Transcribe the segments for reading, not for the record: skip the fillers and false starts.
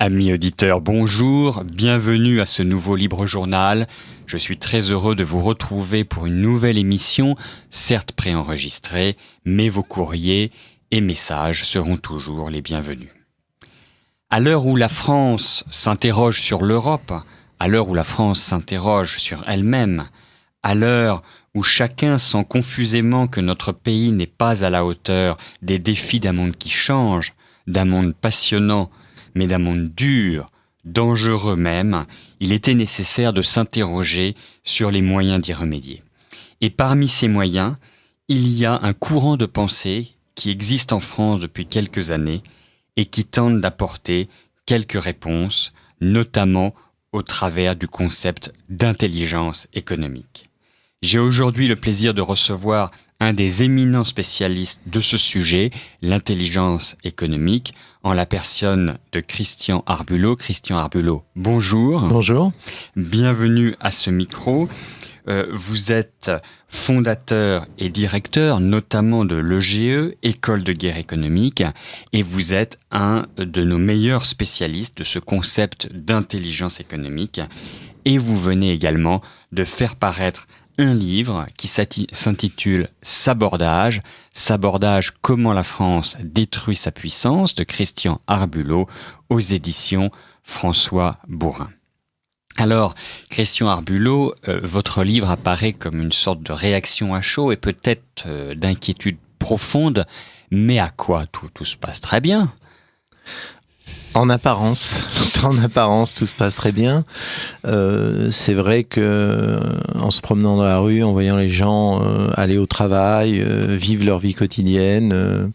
Amis auditeurs, bonjour, bienvenue à ce nouveau Libre Journal. Je suis très heureux de vous retrouver pour une nouvelle émission, certes préenregistrée, mais vos courriers et messages seront toujours les bienvenus. À l'heure où la France s'interroge sur l'Europe, à l'heure où la France s'interroge sur elle-même, à l'heure où chacun sent confusément que notre pays n'est pas à la hauteur des défis d'un monde qui change, d'un monde passionnant, mais d'un monde dur, dangereux même, il était nécessaire de s'interroger sur les moyens d'y remédier. Et parmi ces moyens, il y a un courant de pensée qui existe en France depuis quelques années et qui tente d'apporter quelques réponses, notamment au travers du concept d'intelligence économique. J'ai aujourd'hui le plaisir de recevoir un des éminents spécialistes de ce sujet, l'intelligence économique, en la personne de Christian Arbulot. Christian Arbulot, bonjour. Bonjour. Bienvenue à ce micro. Vous êtes fondateur et directeur notamment de l'EGE, École de guerre économique, et vous êtes un de nos meilleurs spécialistes de ce concept d'intelligence économique. Et vous venez également de faire paraître un livre qui s'intitule Sabordage, comment la France détruit sa puissance, de Christian Arbulot, aux éditions François Bourin. Alors, Christian Arbulot, votre livre apparaît comme une sorte de réaction à chaud et peut-être d'inquiétude profonde, mais à quoi tout se passe très bien. En apparence, tout se passe très bien. C'est vrai que en se promenant dans la rue, en voyant les gens aller au travail, vivre leur vie quotidienne,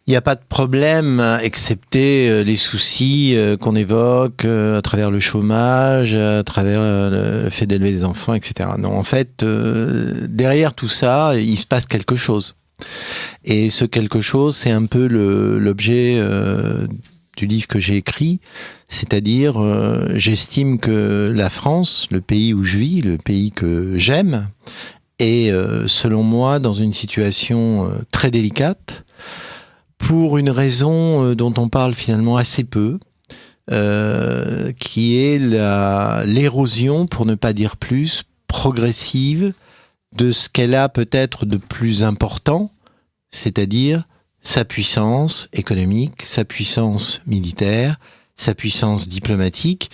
il n'y a pas de problème, excepté les soucis qu'on évoque à travers le chômage, à travers le fait d'élever des enfants, etc. Non, en fait, derrière tout ça, il se passe quelque chose. Et ce quelque chose, c'est un peu l'objet du livre que j'ai écrit, c'est-à-dire j'estime que la France, le pays où je vis, le pays que j'aime, est selon moi dans une situation très délicate pour une raison dont on parle finalement assez peu, qui est l'érosion, pour ne pas dire plus, progressive de ce qu'elle a peut-être de plus important, c'est-à-dire sa puissance économique, sa puissance militaire, sa puissance diplomatique.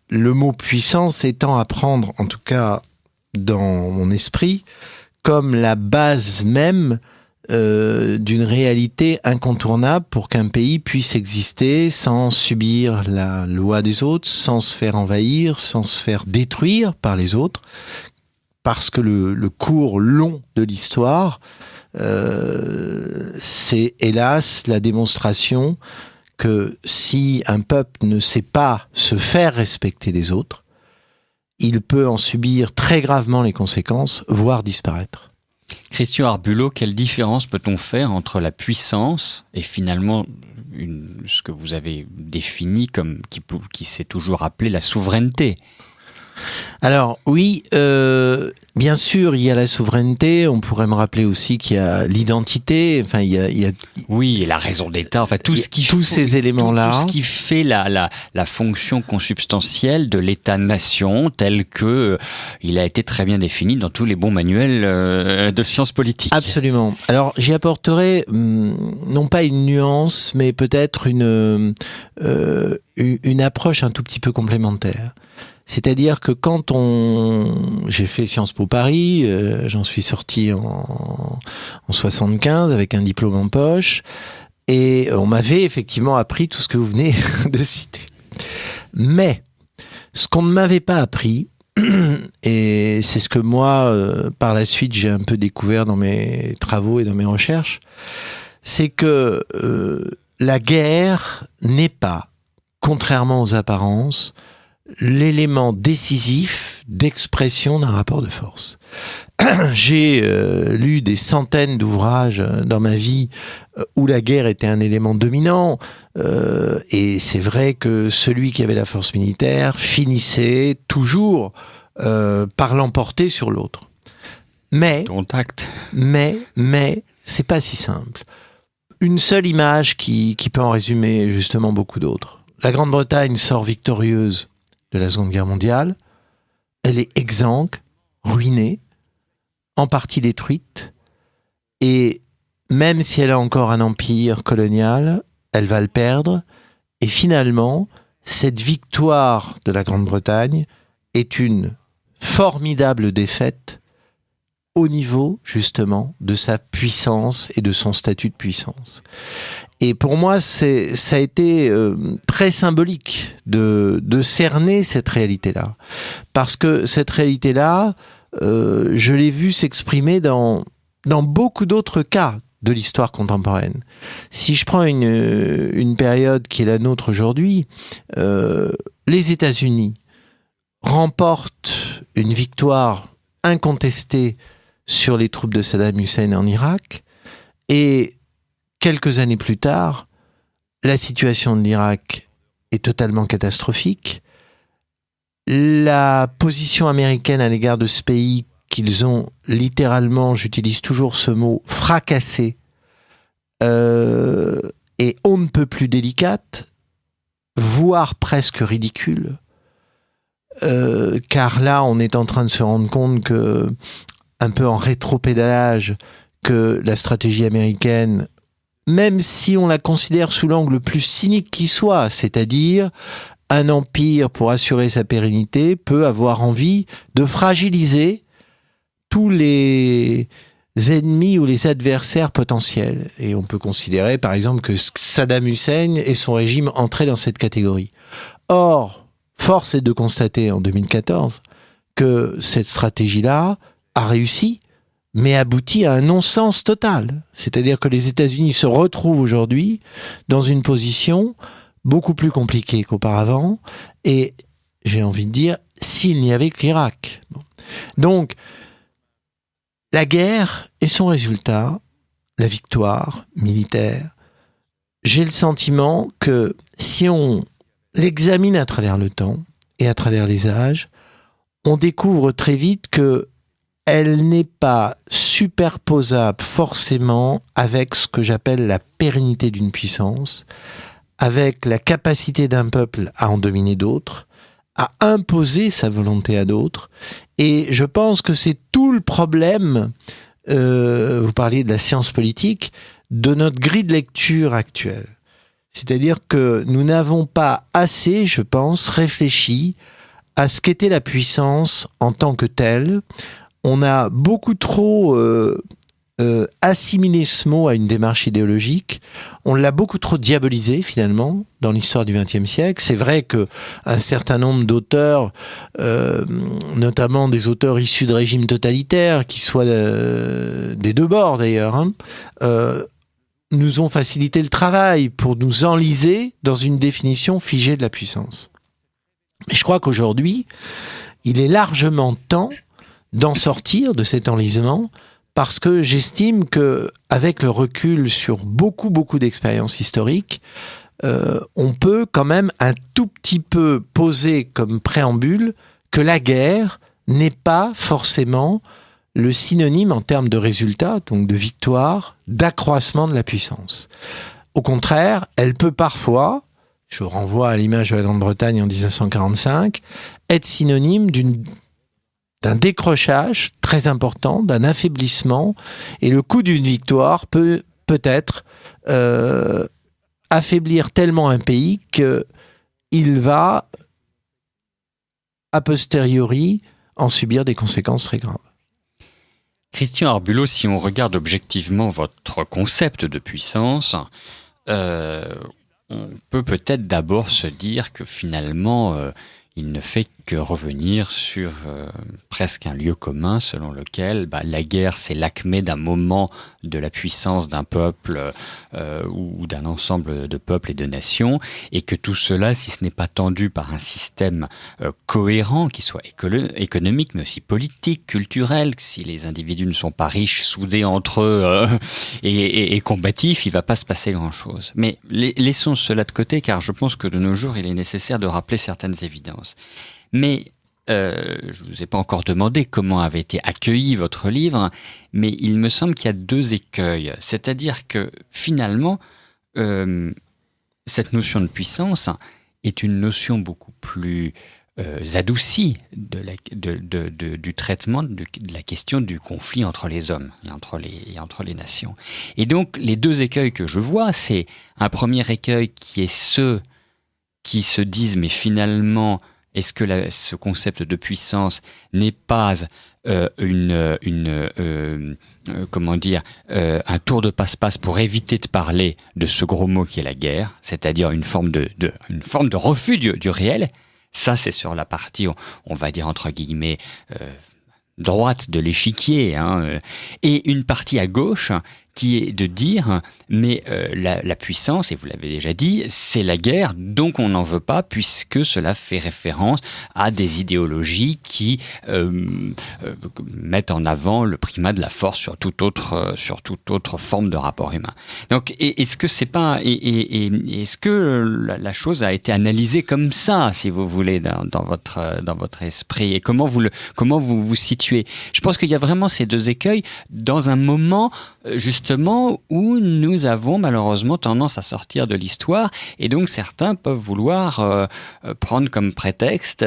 Le mot puissance étant à prendre, en tout cas dans mon esprit, comme la base même d'une réalité incontournable pour qu'un pays puisse exister sans subir la loi des autres, sans se faire envahir, sans se faire détruire par les autres, parce que le cours long de l'histoire, c'est hélas la démonstration que si un peuple ne sait pas se faire respecter des autres, il peut en subir très gravement les conséquences, voire disparaître. Christian Arbulot, quelle différence peut-on faire entre la puissance et finalement ce que vous avez défini comme qui s'est toujours appelé la souveraineté? Alors oui, bien sûr, il y a la souveraineté. On pourrait me rappeler aussi qu'il y a l'identité. Enfin, il y a oui, et la raison d'État. Enfin, tous ces éléments-là, tout ce qui fait la fonction consubstantielle de l'État-nation, tel que il a été très bien défini dans tous les bons manuels de sciences politiques. Absolument. Alors, j'y apporterai non pas une nuance, mais peut-être une approche un tout petit peu complémentaire. C'est-à-dire que quand j'ai fait Sciences Po Paris, j'en suis sorti en 75 avec un diplôme en poche, et on m'avait effectivement appris tout ce que vous venez de citer. Mais ce qu'on ne m'avait pas appris, et c'est ce que moi, par la suite, j'ai un peu découvert dans mes travaux et dans mes recherches, c'est que la guerre n'est pas, contrairement aux apparences, l'élément décisif d'expression d'un rapport de force. J'ai lu des centaines d'ouvrages dans ma vie où la guerre était un élément dominant, et c'est vrai que celui qui avait la force militaire finissait toujours par l'emporter sur l'autre. Mais c'est pas si simple. Une seule image qui peut en résumer justement beaucoup d'autres. la Grande-Bretagne sort victorieuse de la Seconde Guerre mondiale, elle est exsangue, ruinée, en partie détruite, et même si elle a encore un empire colonial, elle va le perdre, et finalement, cette victoire de la Grande-Bretagne est une formidable défaite au niveau, justement, de sa puissance et de son statut de puissance. Et pour moi, ça a été très symbolique de cerner cette réalité-là. Parce que cette réalité-là, je l'ai vue s'exprimer dans beaucoup d'autres cas de l'histoire contemporaine. Si je prends une période qui est la nôtre aujourd'hui, les États-Unis remportent une victoire incontestée sur les troupes de Saddam Hussein en Irak, et quelques années plus tard, la situation de l'Irak est totalement catastrophique. La position américaine à l'égard de ce pays qu'ils ont littéralement, j'utilise toujours ce mot, fracassé, et on ne peut plus délicate, voire presque ridicule, car là, on est en train de se rendre compte que, un peu en rétropédalage, que la stratégie américaine, même si on la considère sous l'angle le plus cynique qui soit, c'est-à-dire un empire pour assurer sa pérennité, peut avoir envie de fragiliser tous les ennemis ou les adversaires potentiels. Et on peut considérer, par exemple, que Saddam Hussein et son régime entraient dans cette catégorie. Or, force est de constater en 2014 que cette stratégie-là a réussi, mais aboutit à un non-sens total. C'est-à-dire que les États-Unis se retrouvent aujourd'hui dans une position beaucoup plus compliquée qu'auparavant, et j'ai envie de dire, s'il n'y avait que l'Irak. Bon. Donc, la guerre et son résultat, la victoire militaire, j'ai le sentiment que si on l'examine à travers le temps et à travers les âges, on découvre très vite que elle n'est pas superposable forcément avec ce que j'appelle la pérennité d'une puissance, avec la capacité d'un peuple à en dominer d'autres, à imposer sa volonté à d'autres. Et je pense que c'est tout le problème, vous parliez de la science politique, de notre grille de lecture actuelle. C'est-à-dire que nous n'avons pas assez, je pense, réfléchi à ce qu'était la puissance en tant que telle. On a beaucoup trop assimilé ce mot à une démarche idéologique. On l'a beaucoup trop diabolisé, finalement, dans l'histoire du XXe siècle. C'est vrai qu'un certain nombre d'auteurs, notamment des auteurs issus de régimes totalitaires, qui soient des deux bords d'ailleurs, nous ont facilité le travail pour nous enliser dans une définition figée de la puissance. Mais je crois qu'aujourd'hui, il est largement temps d'en sortir de cet enlisement, parce que j'estime que, avec le recul sur beaucoup d'expériences historiques, on peut quand même un tout petit peu poser comme préambule que la guerre n'est pas forcément le synonyme en termes de résultats, donc de victoire, d'accroissement de la puissance. Au contraire, elle peut parfois, je renvoie à l'image de la Grande-Bretagne en 1945, être synonyme d'un décrochage très important, d'un affaiblissement, et le coût d'une victoire peut peut-être affaiblir tellement un pays qu'il va, a posteriori, en subir des conséquences très graves. Christian Arbulot, si on regarde objectivement votre concept de puissance, on peut peut-être d'abord se dire que finalement, il ne fait que revenir sur presque un lieu commun selon lequel la guerre, c'est l'acmé d'un moment de la puissance d'un peuple ou d'un ensemble de peuples et de nations, et que tout cela, si ce n'est pas tendu par un système cohérent, qui soit économique, mais aussi politique, culturel, si les individus ne sont pas riches, soudés entre eux et combatifs, il ne va pas se passer grand-chose. Mais laissons cela de côté, car je pense que de nos jours, il est nécessaire de rappeler certaines évidences. Mais je ne vous ai pas encore demandé comment avait été accueilli votre livre, mais il me semble qu'il y a deux écueils. C'est-à-dire que finalement, cette notion de puissance, est une notion beaucoup plus adoucie du traitement de la question du conflit entre les hommes et entre les nations. Et donc, les deux écueils que je vois, c'est un premier écueil qui est ceux qui se disent, mais finalement, est-ce que ce concept de puissance n'est pas un tour de passe-passe pour éviter de parler de ce gros mot qui est la guerre, c'est-à-dire une forme de refus du réel. Ça, c'est sur la partie, on va dire entre guillemets, droite de l'échiquier, hein, et une partie à gauche qui est de dire, mais la puissance, et vous l'avez déjà dit, c'est la guerre, donc on n'en veut pas, puisque cela fait référence à des idéologies qui mettent en avant le primat de la force sur toute autre forme de rapport humain. Donc, est-ce que c'est pas, est-ce que la chose a été analysée comme ça, si vous voulez, dans votre esprit, et comment vous situez? Je pense qu'il y a vraiment ces deux écueils dans un moment justement où nous avons malheureusement tendance à sortir de l'histoire, et donc certains peuvent vouloir prendre comme prétexte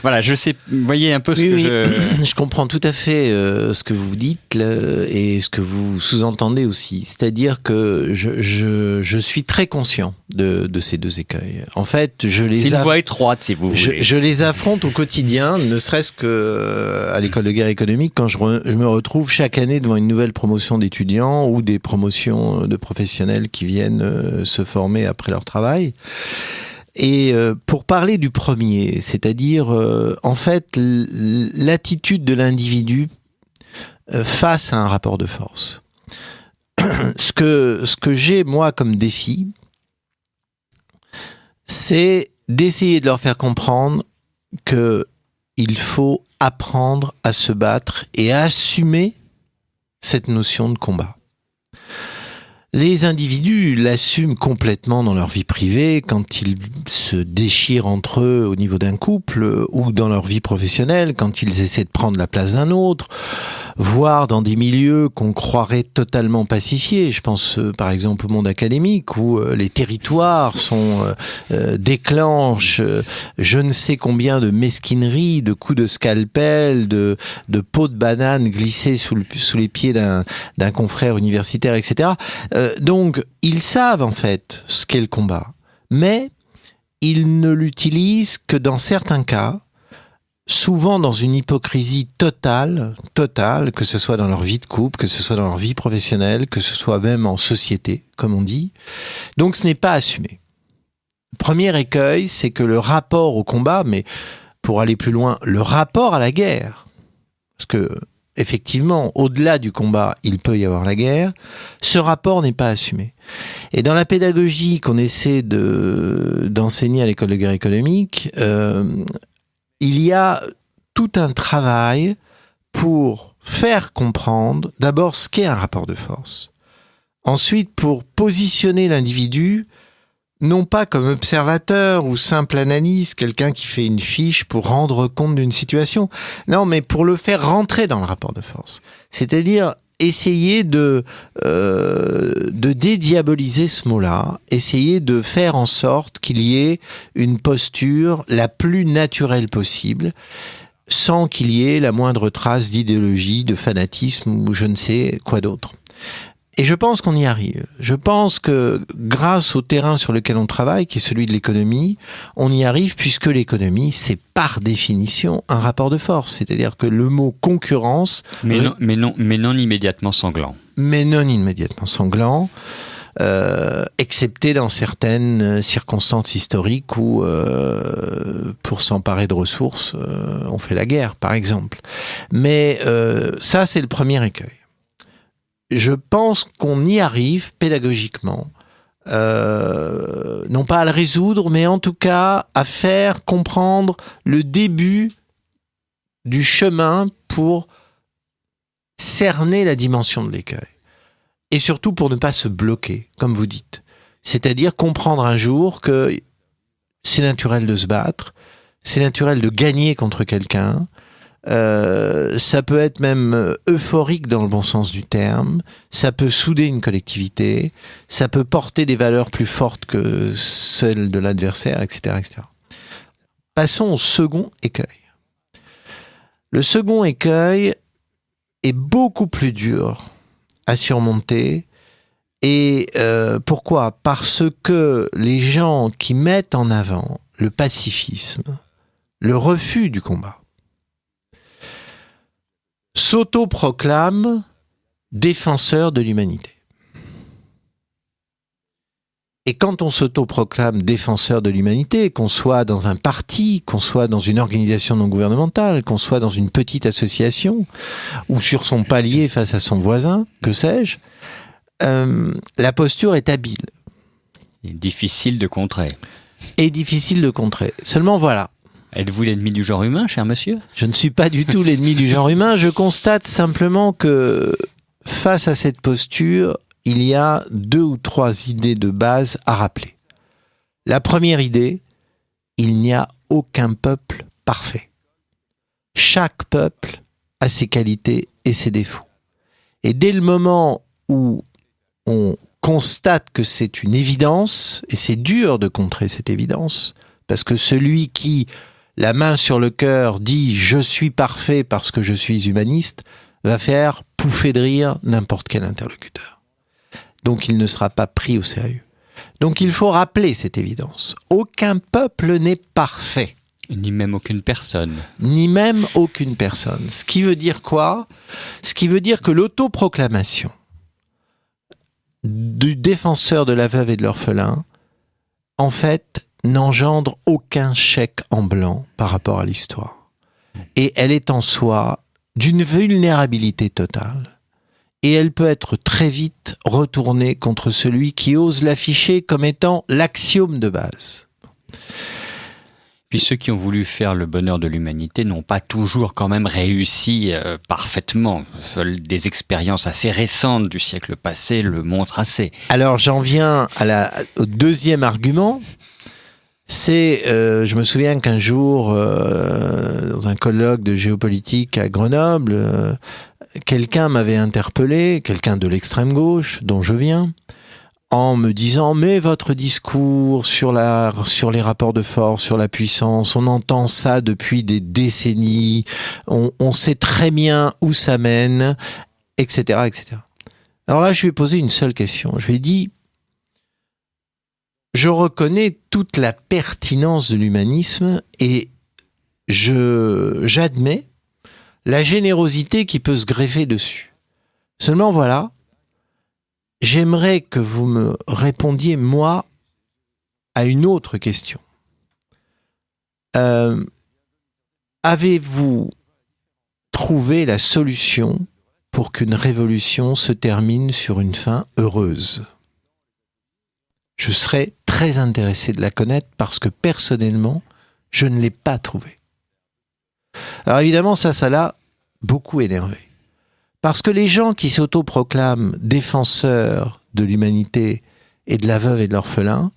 voilà, je sais, vous voyez un peu je comprends tout à fait ce que vous dites là, et ce que vous sous-entendez aussi, c'est-à-dire que je suis très conscient de ces deux écueils. En fait, c'est une voie étroite, si vous voulez. Je les affronte au quotidien, ne serait-ce que à l'école de guerre économique, quand je me retrouve chaque année devant une nouvelle promotion d'étudiants ou des promotions de professionnels qui viennent se former après leur travail. Et pour parler du premier, c'est-à-dire en fait l'attitude de l'individu face à un rapport de force. Ce que j'ai moi comme défi, c'est d'essayer de leur faire comprendre que il faut apprendre à se battre et à assumer cette notion de combat. Les individus l'assument complètement dans leur vie privée, quand ils se déchirent entre eux au niveau d'un couple, ou dans leur vie professionnelle, quand ils essaient de prendre la place d'un autre, voire dans des milieux qu'on croirait totalement pacifiés. Je pense par exemple au monde académique, où les territoires déclenchent je ne sais combien de mesquineries, de coups de scalpel, de peaux de banane glissées sous les pieds d'un confrère universitaire, etc. Donc, ils savent en fait ce qu'est le combat, mais ils ne l'utilisent que dans certains cas, souvent dans une hypocrisie totale, que ce soit dans leur vie de couple, que ce soit dans leur vie professionnelle, que ce soit même en société, comme on dit. Donc, ce n'est pas assumé. Le premier écueil, c'est que le rapport au combat, mais pour aller plus loin, le rapport à la guerre, parce que effectivement, au-delà du combat, il peut y avoir la guerre. Ce rapport n'est pas assumé. Et dans la pédagogie qu'on essaie d'enseigner à l'école de guerre économique, il y a tout un travail pour faire comprendre d'abord ce qu'est un rapport de force. Ensuite, pour positionner l'individu, non pas comme observateur ou simple analyste, quelqu'un qui fait une fiche pour rendre compte d'une situation. Non, mais pour le faire rentrer dans le rapport de force. C'est-à-dire essayer de dédiaboliser ce mot-là, essayer de faire en sorte qu'il y ait une posture la plus naturelle possible, sans qu'il y ait la moindre trace d'idéologie, de fanatisme ou je ne sais quoi d'autre. Et je pense qu'on y arrive. Je pense que grâce au terrain sur lequel on travaille, qui est celui de l'économie, on y arrive puisque l'économie, c'est par définition un rapport de force. C'est-à-dire que le mot concurrence... Mais non immédiatement sanglant. Mais non immédiatement sanglant, excepté dans certaines circonstances historiques où, pour s'emparer de ressources, on fait la guerre, par exemple. Mais ça, c'est le premier écueil. Je pense qu'on y arrive pédagogiquement, non pas à le résoudre, mais en tout cas à faire comprendre le début du chemin pour cerner la dimension de l'écueil. Et surtout pour ne pas se bloquer, comme vous dites. C'est-à-dire comprendre un jour que c'est naturel de se battre, c'est naturel de gagner contre quelqu'un, ça peut être même euphorique dans le bon sens du terme, ça peut souder une collectivité, ça peut porter des valeurs plus fortes que celles de l'adversaire, etc., etc. Passons au second écueil. Le second écueil est beaucoup plus dur à surmonter. Et pourquoi ? Parce que les gens qui mettent en avant le pacifisme, le refus du combat, s'autoproclament défenseurs de l'humanité. Et quand on s'autoproclame défenseur de l'humanité, qu'on soit dans un parti, qu'on soit dans une organisation non gouvernementale, qu'on soit dans une petite association, ou sur son palier face à son voisin, que sais-je, la posture est habile. Et difficile de contrer. Et difficile de contrer. Seulement voilà. Êtes-vous l'ennemi du genre humain, cher monsieur ? Je ne suis pas du tout l'ennemi du genre humain. Je constate simplement que face à cette posture, il y a 2 ou 3 idées de base à rappeler. La première idée, il n'y a aucun peuple parfait. Chaque peuple a ses qualités et ses défauts. Et dès le moment où on constate que c'est une évidence, et c'est dur de contrer cette évidence, parce que celui qui, la main sur le cœur, dit « je suis parfait parce que je suis humaniste », va faire pouffer de rire n'importe quel interlocuteur. Donc il ne sera pas pris au sérieux. Donc il faut rappeler cette évidence. Aucun peuple n'est parfait. Ni même aucune personne. Ni même aucune personne. Ce qui veut dire quoi ? Ce qui veut dire que l'autoproclamation du défenseur de la veuve et de l'orphelin, en fait, n'engendre aucun chèque en blanc par rapport à l'histoire. Et elle est en soi d'une vulnérabilité totale. Et elle peut être très vite retournée contre celui qui ose l'afficher comme étant l'axiome de base. Puis ceux qui ont voulu faire le bonheur de l'humanité n'ont pas toujours quand même réussi parfaitement. Des expériences assez récentes du siècle passé le montrent assez. Alors j'en viens au deuxième argument. C'est, je me souviens qu'un jour, dans un colloque de géopolitique à Grenoble, quelqu'un m'avait interpellé, quelqu'un de l'extrême gauche, dont je viens, en me disant « mais votre discours sur les rapports de force, sur la puissance, on entend ça depuis des décennies, on sait très bien où ça mène, etc. etc. » Alors là, je lui ai posé une seule question. Je lui ai dit « je reconnais toute la pertinence de l'humanisme et j'admets la générosité qui peut se greffer dessus. Seulement voilà, j'aimerais que vous me répondiez, moi, à une autre question. Avez-vous trouvé la solution pour qu'une révolution se termine sur une fin heureuse ? Je serais très intéressé de la connaître parce que personnellement, je ne l'ai pas trouvée. Alors évidemment, ça l'a beaucoup énervé. Parce que les gens qui s'autoproclament défenseurs de l'humanité et de la veuve et de l'orphelin,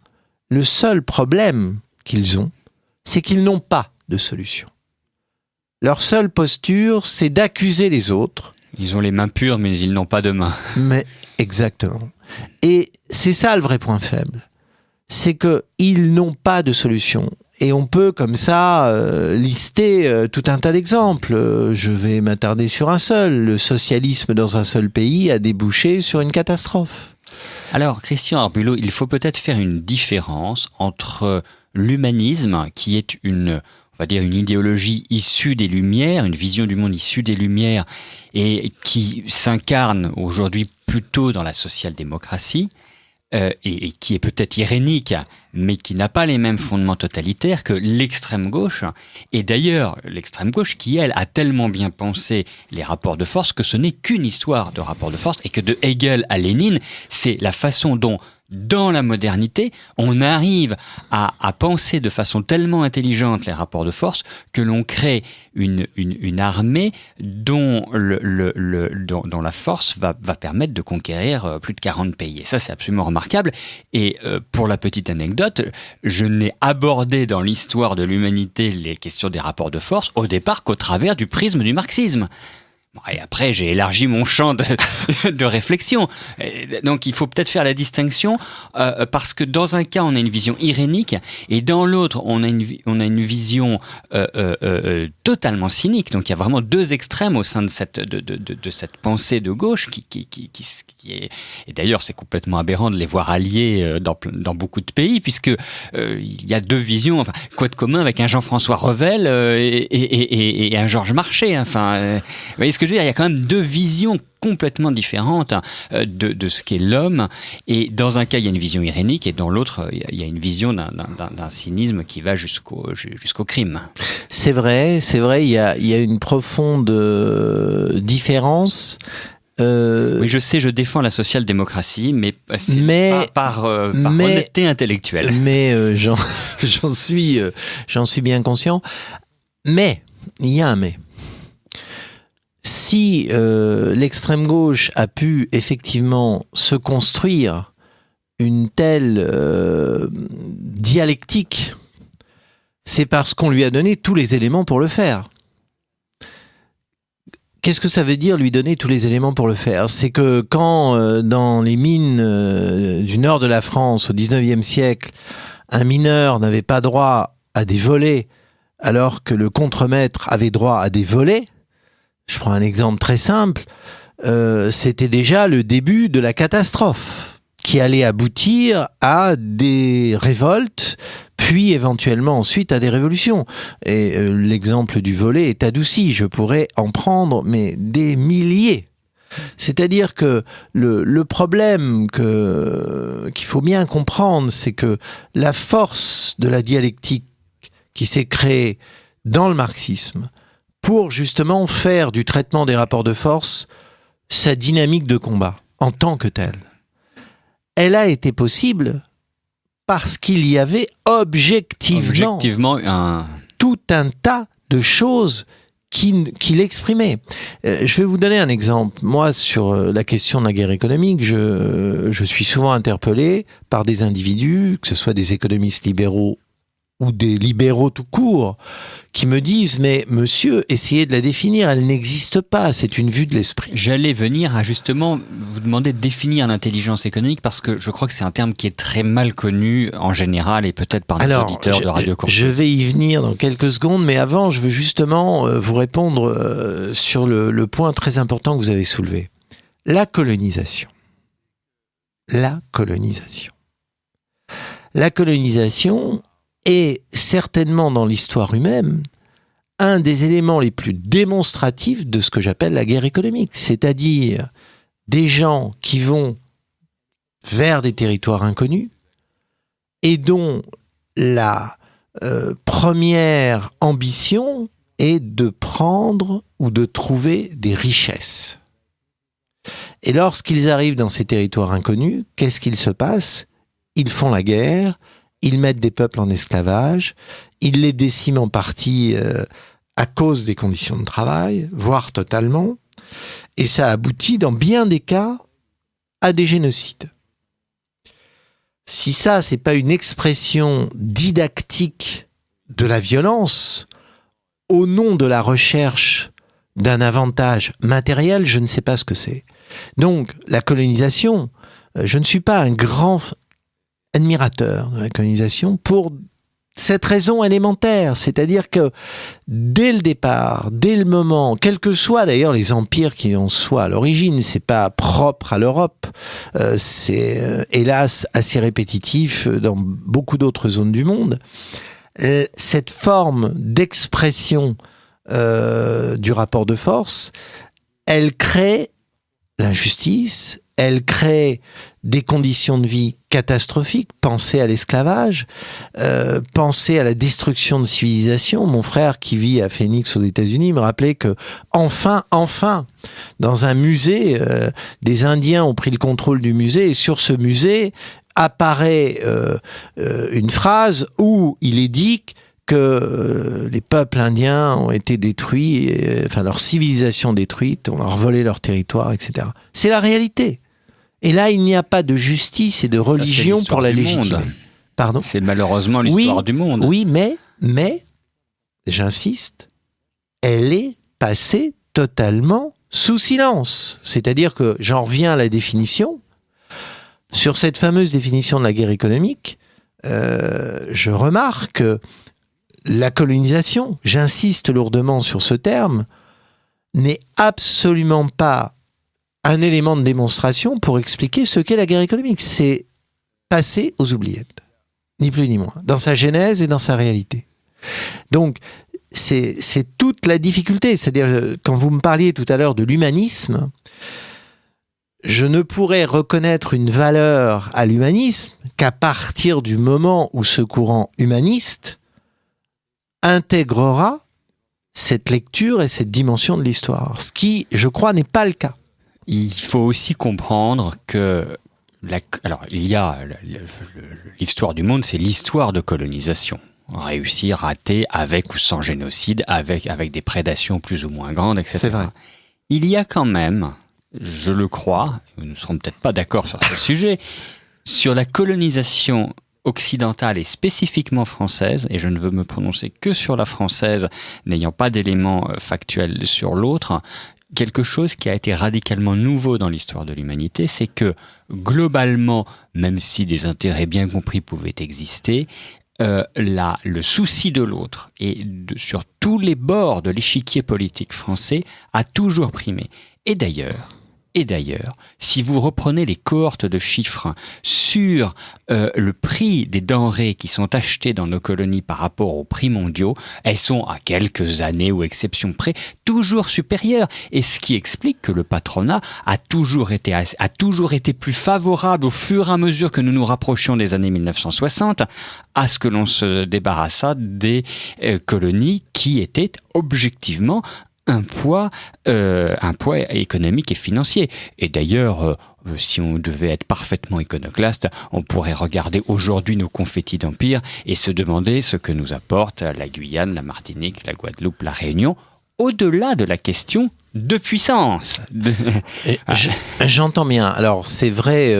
le seul problème qu'ils ont, c'est qu'ils n'ont pas de solution. Leur seule posture, c'est d'accuser les autres. Ils ont les mains pures, mais ils n'ont pas de mains. Mais exactement. Et c'est ça le vrai point faible. C'est qu'ils n'ont pas de solution. Et on peut comme ça lister tout un tas d'exemples. Je vais m'attarder sur un seul. Le socialisme dans un seul pays a débouché sur une catastrophe. Alors, Christian Arbulot, il faut peut-être faire une différence entre l'humanisme, qui est on va dire une idéologie issue des Lumières, une vision du monde issue des Lumières, et qui s'incarne aujourd'hui plutôt dans la social-démocratie, et qui est peut-être irénique, mais qui n'a pas les mêmes fondements totalitaires que l'extrême gauche. Et d'ailleurs, l'extrême gauche qui, elle, a tellement bien pensé les rapports de force que ce n'est qu'une histoire de rapports de force, et que de Hegel à Lénine, c'est la façon dont dans la modernité, on arrive à penser de façon tellement intelligente les rapports de force que l'on crée une armée dont la force va permettre de conquérir plus de 40 pays. Et ça, c'est absolument remarquable. Et pour la petite anecdote, je n'ai abordé dans l'histoire de l'humanité les questions des rapports de force au départ qu'au travers du prisme du marxisme. Et après, j'ai élargi mon champ de réflexion. Donc, il faut peut-être faire la distinction parce que dans un cas, on a une vision irénique et dans l'autre, on a une vision totalement cynique. Donc, il y a vraiment deux extrêmes au sein de cette pensée de gauche qui est... Et d'ailleurs, c'est complètement aberrant de les voir alliés dans beaucoup de pays puisque il y a deux visions. Enfin, quoi de commun avec un Jean-François Revel et un Georges Marchais. Enfin, vous voyez ce que je veux dire, il y a quand même deux visions complètement différentes de ce qu'est l'homme. Et dans un cas, il y a une vision irénique et dans l'autre, il y a une vision d'un cynisme qui va jusqu'au crime. C'est vrai, il y a une profonde différence. Oui, je sais, je défends la social-démocratie, mais pas par honnêteté intellectuelle. Mais j'en suis bien conscient. Mais, il y a un mais. Si l'extrême gauche a pu effectivement se construire une telle dialectique, c'est parce qu'on lui a donné tous les éléments pour le faire. Qu'est-ce que ça veut dire lui donner tous les éléments pour le faire? C'est que quand dans les mines du nord de la France au XIXe siècle, un mineur n'avait pas droit à des volets alors que le contremaître avait droit à des volets, je prends un exemple très simple, c'était déjà le début de la catastrophe qui allait aboutir à des révoltes, puis éventuellement ensuite à des révolutions. Et l'exemple du volet est adouci, je pourrais en prendre mais des milliers. C'est-à-dire que le problème qu'il faut bien comprendre, c'est que la force de la dialectique qui s'est créée dans le marxisme, pour justement faire du traitement des rapports de force sa dynamique de combat en tant que telle. Elle a été possible parce qu'il y avait objectivement tout un tas de choses qui l'exprimaient. Je vais vous donner un exemple. Moi, sur la question de la guerre économique, je suis souvent interpellé par des individus, que ce soit des économistes libéraux ou des libéraux tout court, qui me disent « Mais monsieur, essayez de la définir, elle n'existe pas, c'est une vue de l'esprit. » J'allais venir à justement vous demander de définir l'intelligence économique parce que je crois que c'est un terme qui est très mal connu en général et peut-être par nos auditeurs de Radio Campus. Je vais y venir dans quelques secondes, mais avant, je veux justement vous répondre sur le point très important que vous avez soulevé. La colonisation. La colonisation. La colonisation est certainement dans l'histoire humaine un des éléments les plus démonstratifs de ce que j'appelle la guerre économique, c'est-à-dire des gens qui vont vers des territoires inconnus et dont la première ambition est de prendre ou de trouver des richesses. Et lorsqu'ils arrivent dans ces territoires inconnus, qu'est-ce qu'il se passe? Ils font la guerre. Ils mettent des peuples en esclavage, ils les déciment en partie à cause des conditions de travail, voire totalement, et ça aboutit dans bien des cas à des génocides. Si ça, c'est pas une expression didactique de la violence, au nom de la recherche d'un avantage matériel, je ne sais pas ce que c'est. Donc, la colonisation, je ne suis pas un grand admirateur de la colonisation pour cette raison élémentaire, c'est-à-dire que dès le départ, dès le moment, quels que soient d'ailleurs les empires qui en soient à l'origine, c'est pas propre à l'Europe, c'est hélas assez répétitif dans beaucoup d'autres zones du monde, cette forme d'expression du rapport de force, elle crée l'injustice, elle crée des conditions de vie catastrophiques. Pensez à l'esclavage, pensez à la destruction de civilisation. Mon frère qui vit à Phoenix aux États-Unis me rappelait que enfin, dans un musée, des Indiens ont pris le contrôle du musée et sur ce musée, apparaît une phrase où il est dit que les peuples indiens ont été détruits, enfin leur civilisation détruite, on leur volé leur territoire, etc. C'est la réalité. Et là, il n'y a pas de justice et de religion pour la légitimer. Pardon ? C'est malheureusement l'histoire du monde. Oui, mais, j'insiste, elle est passée totalement sous silence. C'est-à-dire que j'en reviens à la définition. Sur cette fameuse définition de la guerre économique, je remarque que la colonisation, j'insiste lourdement sur ce terme, n'est absolument pas un élément de démonstration pour expliquer ce qu'est la guerre économique. C'est passé aux oubliettes, ni plus ni moins, dans sa genèse et dans sa réalité. Donc, c'est toute la difficulté. C'est-à-dire, quand vous me parliez tout à l'heure de l'humanisme, je ne pourrais reconnaître une valeur à l'humanisme qu'à partir du moment où ce courant humaniste intégrera cette lecture et cette dimension de l'histoire. Ce qui, je crois, n'est pas le cas. Il faut aussi comprendre que l'histoire du monde, c'est l'histoire de colonisation. Réussir, rater, avec ou sans génocide, avec des prédations plus ou moins grandes, etc. C'est vrai. Il y a quand même, je le crois, nous ne serons peut-être pas d'accord sur ce sujet, sur la colonisation occidentale et spécifiquement française, et je ne veux me prononcer que sur la française, n'ayant pas d'éléments factuels sur l'autre, quelque chose qui a été radicalement nouveau dans l'histoire de l'humanité, c'est que globalement, même si des intérêts bien compris pouvaient exister, le souci de l'autre et sur tous les bords de l'échiquier politique français a toujours primé. Et d'ailleurs, si vous reprenez les cohortes de chiffres sur le prix des denrées qui sont achetées dans nos colonies par rapport aux prix mondiaux, elles sont à quelques années ou exceptions près toujours supérieures. Et ce qui explique que le patronat a toujours été plus favorable au fur et à mesure que nous nous rapprochions des années 1960 à ce que l'on se débarrassât des colonies qui étaient objectivement un poids économique et financier. Et d'ailleurs, si on devait être parfaitement iconoclaste, on pourrait regarder aujourd'hui nos confettis d'empire et se demander ce que nous apportent la Guyane, la Martinique, la Guadeloupe, la Réunion, au-delà de la question de puissance. J'entends bien. Alors, c'est vrai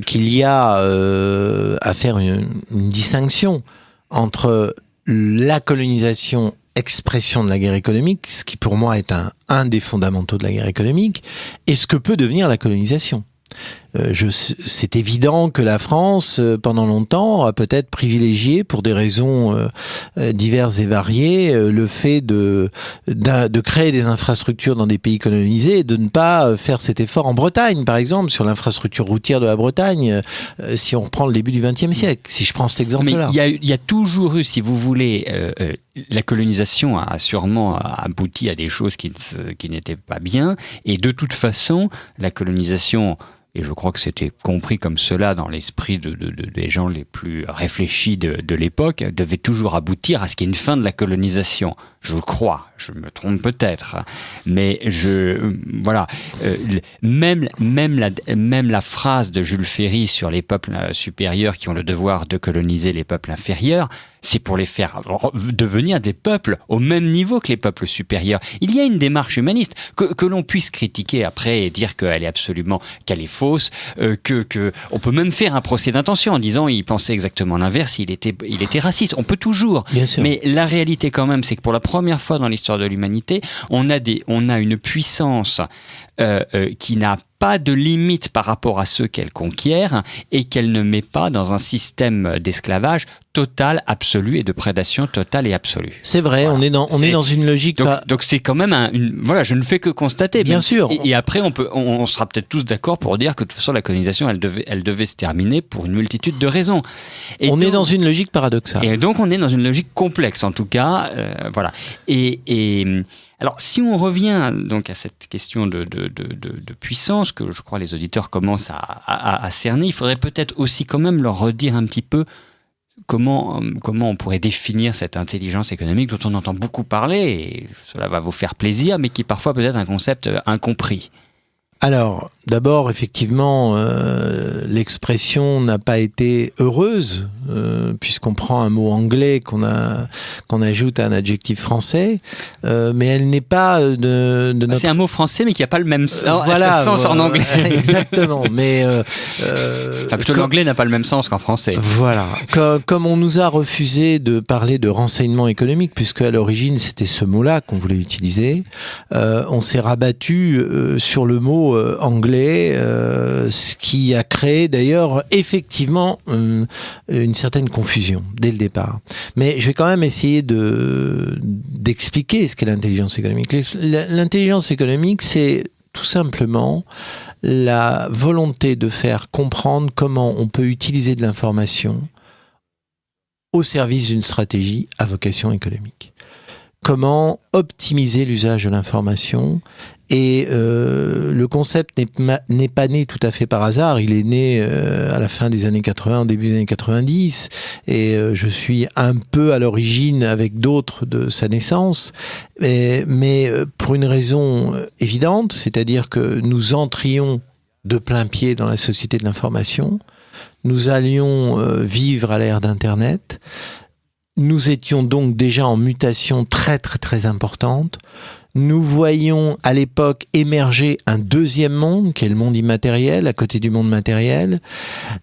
qu'il y a à faire une distinction entre la colonisation expression de la guerre économique, ce qui pour moi est un des fondamentaux de la guerre économique, et ce que peut devenir la colonisation. C'est évident que la France, pendant longtemps, a peut-être privilégié, pour des raisons diverses et variées, le fait de créer des infrastructures dans des pays colonisés et de ne pas faire cet effort en Bretagne, par exemple, sur l'infrastructure routière de la Bretagne, si on reprend le début du XXe siècle, si je prends cet exemple-là. Mais il y a toujours eu, si vous voulez, la colonisation a sûrement abouti à des choses qui n'étaient pas bien, et de toute façon, la colonisation... Et je crois que c'était compris comme cela dans l'esprit des gens les plus réfléchis de l'époque, devait toujours aboutir à ce qu'il y ait une fin de la colonisation. Je crois, je me trompe peut-être, mais voilà. Même la phrase de Jules Ferry sur les peuples supérieurs qui ont le devoir de coloniser les peuples inférieurs, c'est pour les faire devenir des peuples au même niveau que les peuples supérieurs. Il y a une démarche humaniste que l'on puisse critiquer après et dire qu'elle est fausse, que on peut même faire un procès d'intention en disant il pensait exactement l'inverse, il était raciste. On peut toujours. Bien sûr. Mais la réalité quand même, c'est que pour la première fois dans l'histoire de l'humanité, on a une puissance qui n'a pas de limite par rapport à ceux qu'elle conquiert et qu'elle ne met pas dans un système d'esclavage total, absolu et de prédation totale et absolue. C'est vrai, voilà. on est dans une logique... Donc c'est quand même voilà, je ne fais que constater. Bien sûr. Et après, on sera peut-être tous d'accord pour dire que de toute façon, la colonisation, elle devait se terminer pour une multitude de raisons. On est dans une logique paradoxale. Et donc, on est dans une logique complexe, en tout cas. Voilà. Alors, si on revient donc à cette question de puissance que je crois les auditeurs commencent à cerner, il faudrait peut-être aussi quand même leur redire un petit peu comment on pourrait définir cette intelligence économique dont on entend beaucoup parler, et cela va vous faire plaisir, mais qui est parfois peut-être un concept incompris. Alors, D'abord, effectivement, l'expression n'a pas été heureuse, puisqu'on prend un mot anglais qu'on ajoute à un adjectif français, mais elle n'est pas de notre... C'est un mot français, mais qui n'a pas le même sens en anglais. Exactement, mais... plutôt l'anglais n'a pas le même sens qu'en français. Voilà. Comme on nous a refusé de parler de renseignement économique, puisque à l'origine c'était ce mot-là qu'on voulait utiliser, on s'est rabattu sur le mot anglais, ce qui a créé d'ailleurs effectivement une certaine confusion dès le départ. Mais je vais quand même essayer d'expliquer ce qu'est l'intelligence économique. L'intelligence économique, c'est tout simplement la volonté de faire comprendre comment on peut utiliser de l'information au service d'une stratégie à vocation économique. Comment optimiser l'usage de l'information. Et le concept n'est pas né tout à fait par hasard. Il est né à la fin des années 80, au début des années 90. Et je suis un peu à l'origine avec d'autres de sa naissance. Mais pour une raison évidente, c'est-à-dire que nous entrions de plein pied dans la société de l'information. Nous allions vivre à l'ère d'Internet. Nous étions donc déjà en mutation très très très importante. Nous voyons à l'époque émerger un deuxième monde, qui est le monde immatériel, à côté du monde matériel.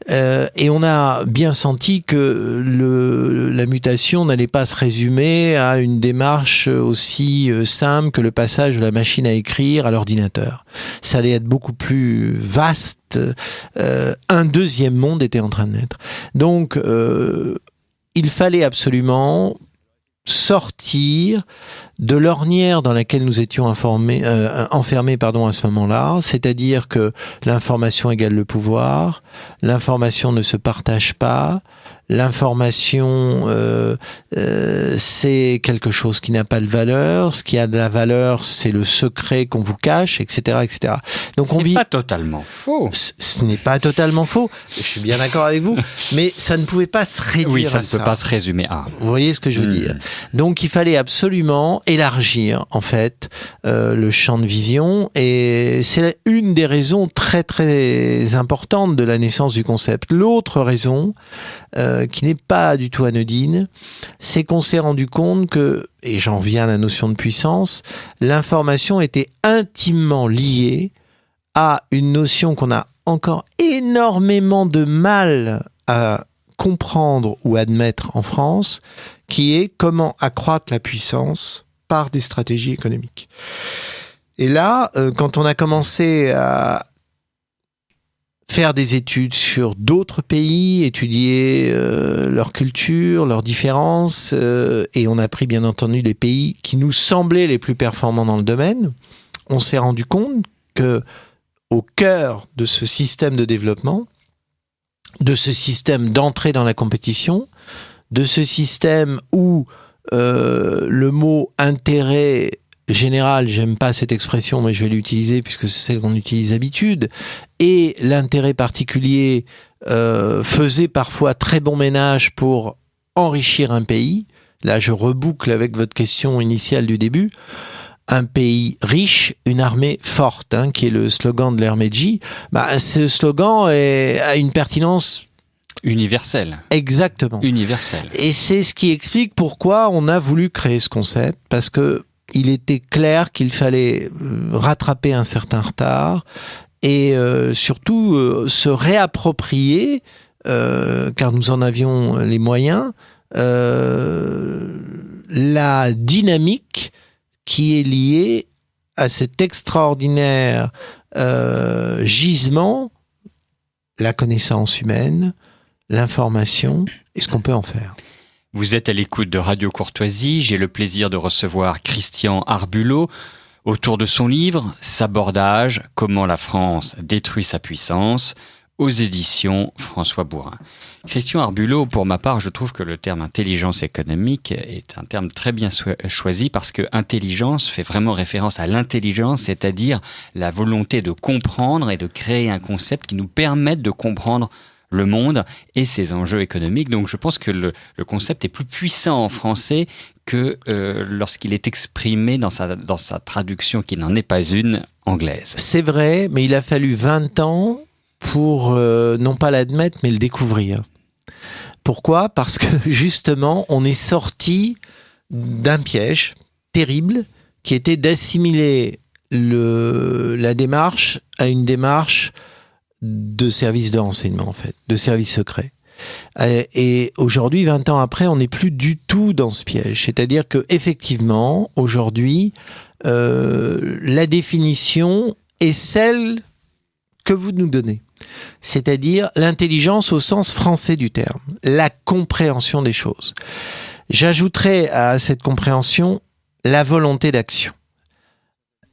Et on a bien senti que la mutation n'allait pas se résumer à une démarche aussi simple que le passage de la machine à écrire à l'ordinateur. Ça allait être beaucoup plus vaste. Un deuxième monde était en train de naître. Donc, il fallait absolument sortir de l'ornière dans laquelle nous étions enfermés à ce moment-là, c'est-à-dire que l'information égale le pouvoir, l'information ne se partage pas, l'information c'est quelque chose qui n'a pas de valeur, ce qui a de la valeur c'est le secret qu'on vous cache, etc., etc. Donc c'est pas totalement faux. Ce n'est pas totalement faux, je suis bien d'accord avec vous, mais ça ne pouvait pas se réduire oui, ça à ne peut pas se résumer à... Vous voyez ce que je veux dire. Donc il fallait absolument élargir en fait le champ de vision, et c'est une des raisons très très importantes de la naissance du concept. L'autre raison, qui n'est pas du tout anodine, c'est qu'on s'est rendu compte que, et j'en viens à la notion de puissance, l'information était intimement liée à une notion qu'on a encore énormément de mal à comprendre ou admettre en France, qui est comment accroître la puissance par des stratégies économiques. Et là, quand on a commencé à faire des études sur d'autres pays, étudier leur culture, leurs différences, et on a pris bien entendu les pays qui nous semblaient les plus performants dans le domaine, on s'est rendu compte que au cœur de ce système de développement, de ce système d'entrée dans la compétition, de ce système où le mot intérêt général, j'aime pas cette expression, mais je vais l'utiliser puisque c'est celle qu'on utilise d'habitude, et l'intérêt particulier faisait parfois très bon ménage pour enrichir un pays. Là, je reboucle avec votre question initiale du début. Un pays riche, une armée forte, qui est le slogan de l'Hermégie. Ce slogan a une pertinence universelle. Exactement. Universelle. Et c'est ce qui explique pourquoi on a voulu créer ce concept, parce que il était clair qu'il fallait rattraper un certain retard et surtout se réapproprier, car nous en avions les moyens, la dynamique qui est liée à cet extraordinaire gisement, la connaissance humaine, l'information et ce qu'on peut en faire. Vous êtes à l'écoute de Radio Courtoisie. J'ai le plaisir de recevoir Christian Arbulot autour de son livre « Sabordage, comment la France détruit sa puissance » aux éditions François Bourin. Christian Arbulot, pour ma part, je trouve que le terme intelligence économique est un terme très bien choisi parce que intelligence fait vraiment référence à l'intelligence, c'est-à-dire la volonté de comprendre et de créer un concept qui nous permette de comprendre le monde et ses enjeux économiques. Donc je pense que le concept est plus puissant en français que lorsqu'il est exprimé dans sa traduction, qui n'en est pas une, anglaise. C'est vrai, mais il a fallu 20 ans pour non pas l'admettre, mais le découvrir. Pourquoi ? Parce que justement, on est sorti d'un piège terrible qui était d'assimiler la démarche à une démarche de service de renseignement, en fait, de service secret. Et aujourd'hui, 20 ans après, on n'est plus du tout dans ce piège. C'est-à-dire que effectivement, aujourd'hui, la définition est celle que vous nous donnez. C'est-à-dire l'intelligence au sens français du terme, la compréhension des choses. J'ajouterais à cette compréhension la volonté d'action.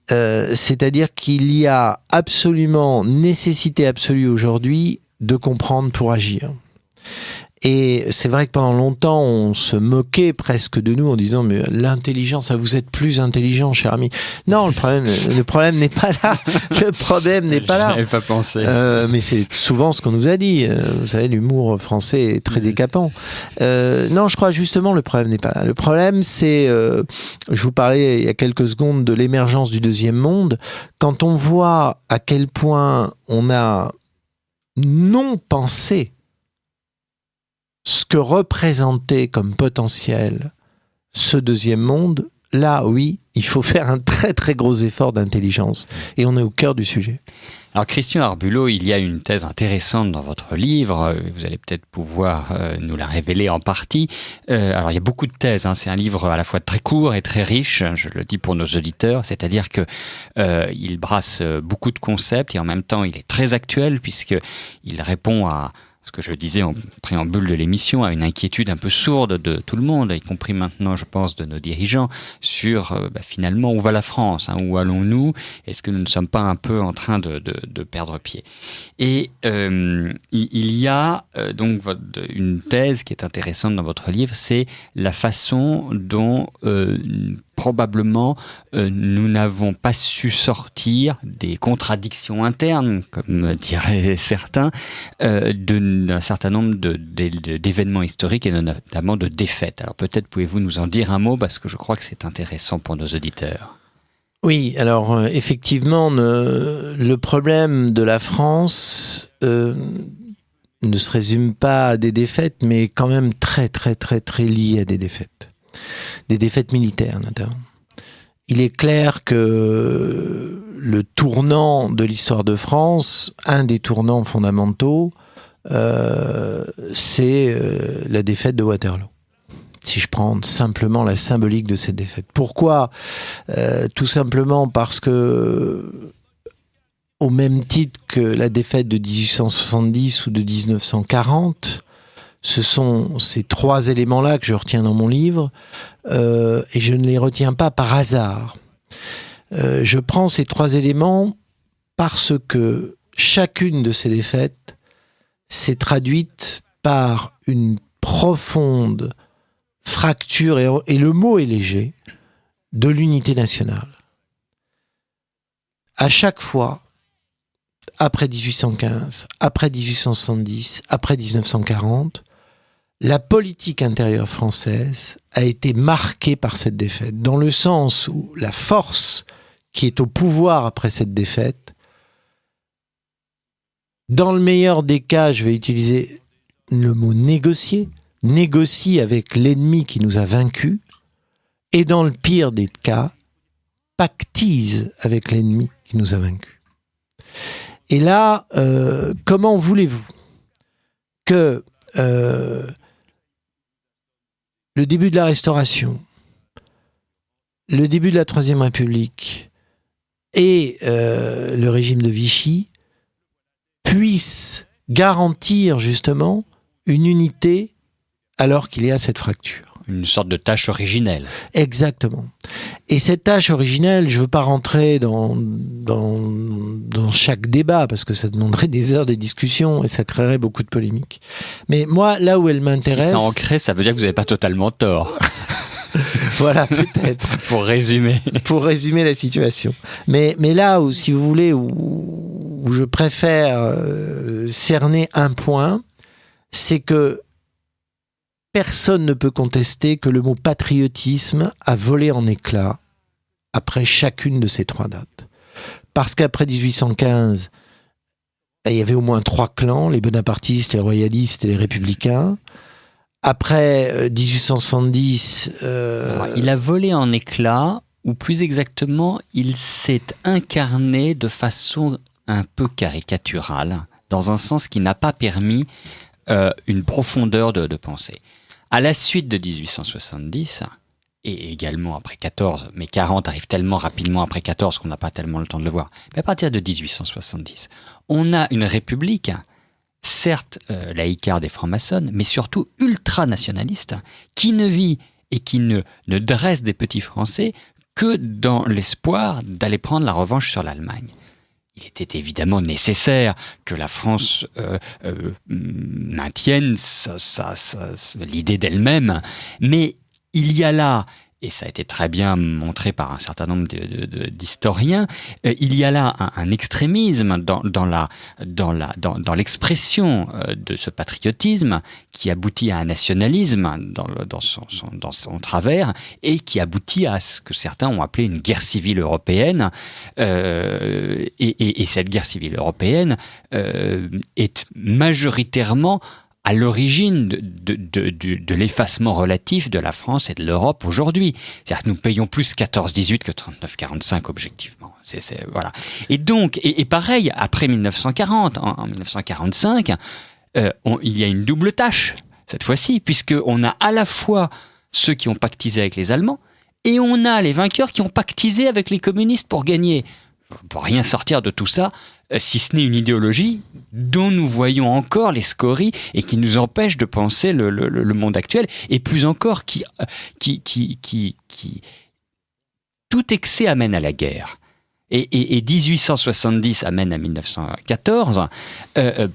C'est-à-dire qu'il y a absolument nécessité absolue aujourd'hui de comprendre pour agir. Et c'est vrai que pendant longtemps, on se moquait presque de nous en disant « mais l'intelligence, vous êtes plus intelligent, cher ami ». Non, le problème n'est pas là. Le problème n'est pas là. J'avais pas pensé. Mais c'est souvent ce qu'on nous a dit. Vous savez, l'humour français est très décapant. Non, je crois justement le problème n'est pas là. Le problème, c'est, je vous parlais il y a quelques secondes de l'émergence du deuxième monde. Quand on voit à quel point on a non pensé ce que représentait comme potentiel ce deuxième monde, là, oui, il faut faire un très très gros effort d'intelligence. Et on est au cœur du sujet. Alors Christian Arbulot, il y a une thèse intéressante dans votre livre, vous allez peut-être pouvoir nous la révéler en partie. Alors il y a beaucoup de thèses, c'est un livre à la fois très court et très riche, je le dis pour nos auditeurs, c'est-à-dire que il brasse beaucoup de concepts et en même temps il est très actuel puisqu'il répond à ce que je disais en préambule de l'émission, à une inquiétude un peu sourde de tout le monde, y compris maintenant, je pense, de nos dirigeants, sur finalement où va la France, où allons-nous ? Est-ce que nous ne sommes pas un peu en train de perdre pied ? Et il y a donc une thèse qui est intéressante dans votre livre, c'est la façon dont probablement nous n'avons pas su sortir des contradictions internes, comme diraient certains, d'un certain nombre d'événements historiques et notamment de défaites. Alors peut-être pouvez-vous nous en dire un mot parce que je crois que c'est intéressant pour nos auditeurs. Oui, alors effectivement, le problème de la France ne se résume pas à des défaites, mais quand même très très très très lié à des défaites militaires notamment. Il est clair que le tournant de l'histoire de France, un des tournants fondamentaux, c'est la défaite de Waterloo. Si je prends simplement la symbolique de cette défaite. Pourquoi ? Tout simplement parce que, au même titre que la défaite de 1870 ou de 1940, ce sont ces trois éléments-là que je retiens dans mon livre, et je ne les retiens pas par hasard. Je prends ces trois éléments parce que chacune de ces défaites s'est traduite par une profonde fracture, et le mot est léger, de l'unité nationale. À chaque fois, après 1815, après 1870, après 1940, la politique intérieure française a été marquée par cette défaite, dans le sens où la force qui est au pouvoir après cette défaite, dans le meilleur des cas, je vais utiliser le mot négocier, négocie avec l'ennemi qui nous a vaincus, et dans le pire des cas, pactise avec l'ennemi qui nous a vaincus. Et là, comment voulez-vous que le début de la Restauration, le début de la Troisième République et le régime de Vichy puissent garantir justement une unité alors qu'il y a cette fracture. Une sorte de tâche originelle. Exactement. Et cette tâche originelle, je ne veux pas rentrer dans chaque débat, parce que ça demanderait des heures de discussion et ça créerait beaucoup de polémiques. Mais moi, là où elle m'intéresse... Si ça en crée, ça veut dire que vous n'avez pas totalement tort. Voilà, peut-être. Pour résumer. Pour résumer la situation. Mais là où, si vous voulez, où où je préfère cerner un point, c'est que personne ne peut contester que le mot patriotisme a volé en éclats après chacune de ces 3 dates. Parce qu'après 1815, il y avait au moins 3 clans, les bonapartistes, les royalistes et les républicains. Après 1870... Alors, il a volé en éclats, ou plus exactement, il s'est incarné de façon un peu caricaturale, dans un sens qui n'a pas permis une profondeur de pensée. À la suite de 1870, et également après 14, mais 40 arrive tellement rapidement après 14 qu'on n'a pas tellement le temps de le voir, mais à partir de 1870, on a une république, certes laïcarde et franc-maçonne, mais surtout ultranationaliste, qui ne vit et qui ne dresse des petits Français que dans l'espoir d'aller prendre la revanche sur l'Allemagne. Il était évidemment nécessaire que la France maintienne l'idée d'elle-même, mais il y a là, et ça a été très bien montré par un certain nombre d'historiens, il y a là un extrémisme dans l'expression de ce patriotisme qui aboutit à un nationalisme dans son travers et qui aboutit à ce que certains ont appelé une guerre civile européenne. Et cette guerre civile européenne est majoritairement à l'origine de l'effacement relatif de la France et de l'Europe aujourd'hui. C'est-à-dire que nous payons plus 14-18 que 39-45 objectivement. Voilà. Et donc, et pareil, après 1940, en 1945, il y a une double tâche, cette fois-ci, puisqu'on a à la fois ceux qui ont pactisé avec les Allemands, et on a les vainqueurs qui ont pactisé avec les communistes pour gagner. Pour rien sortir de tout ça, si ce n'est une idéologie dont nous voyons encore les scories et qui nous empêche de penser le monde actuel, et plus encore tout excès amène à la guerre. Et 1870 amène à 1914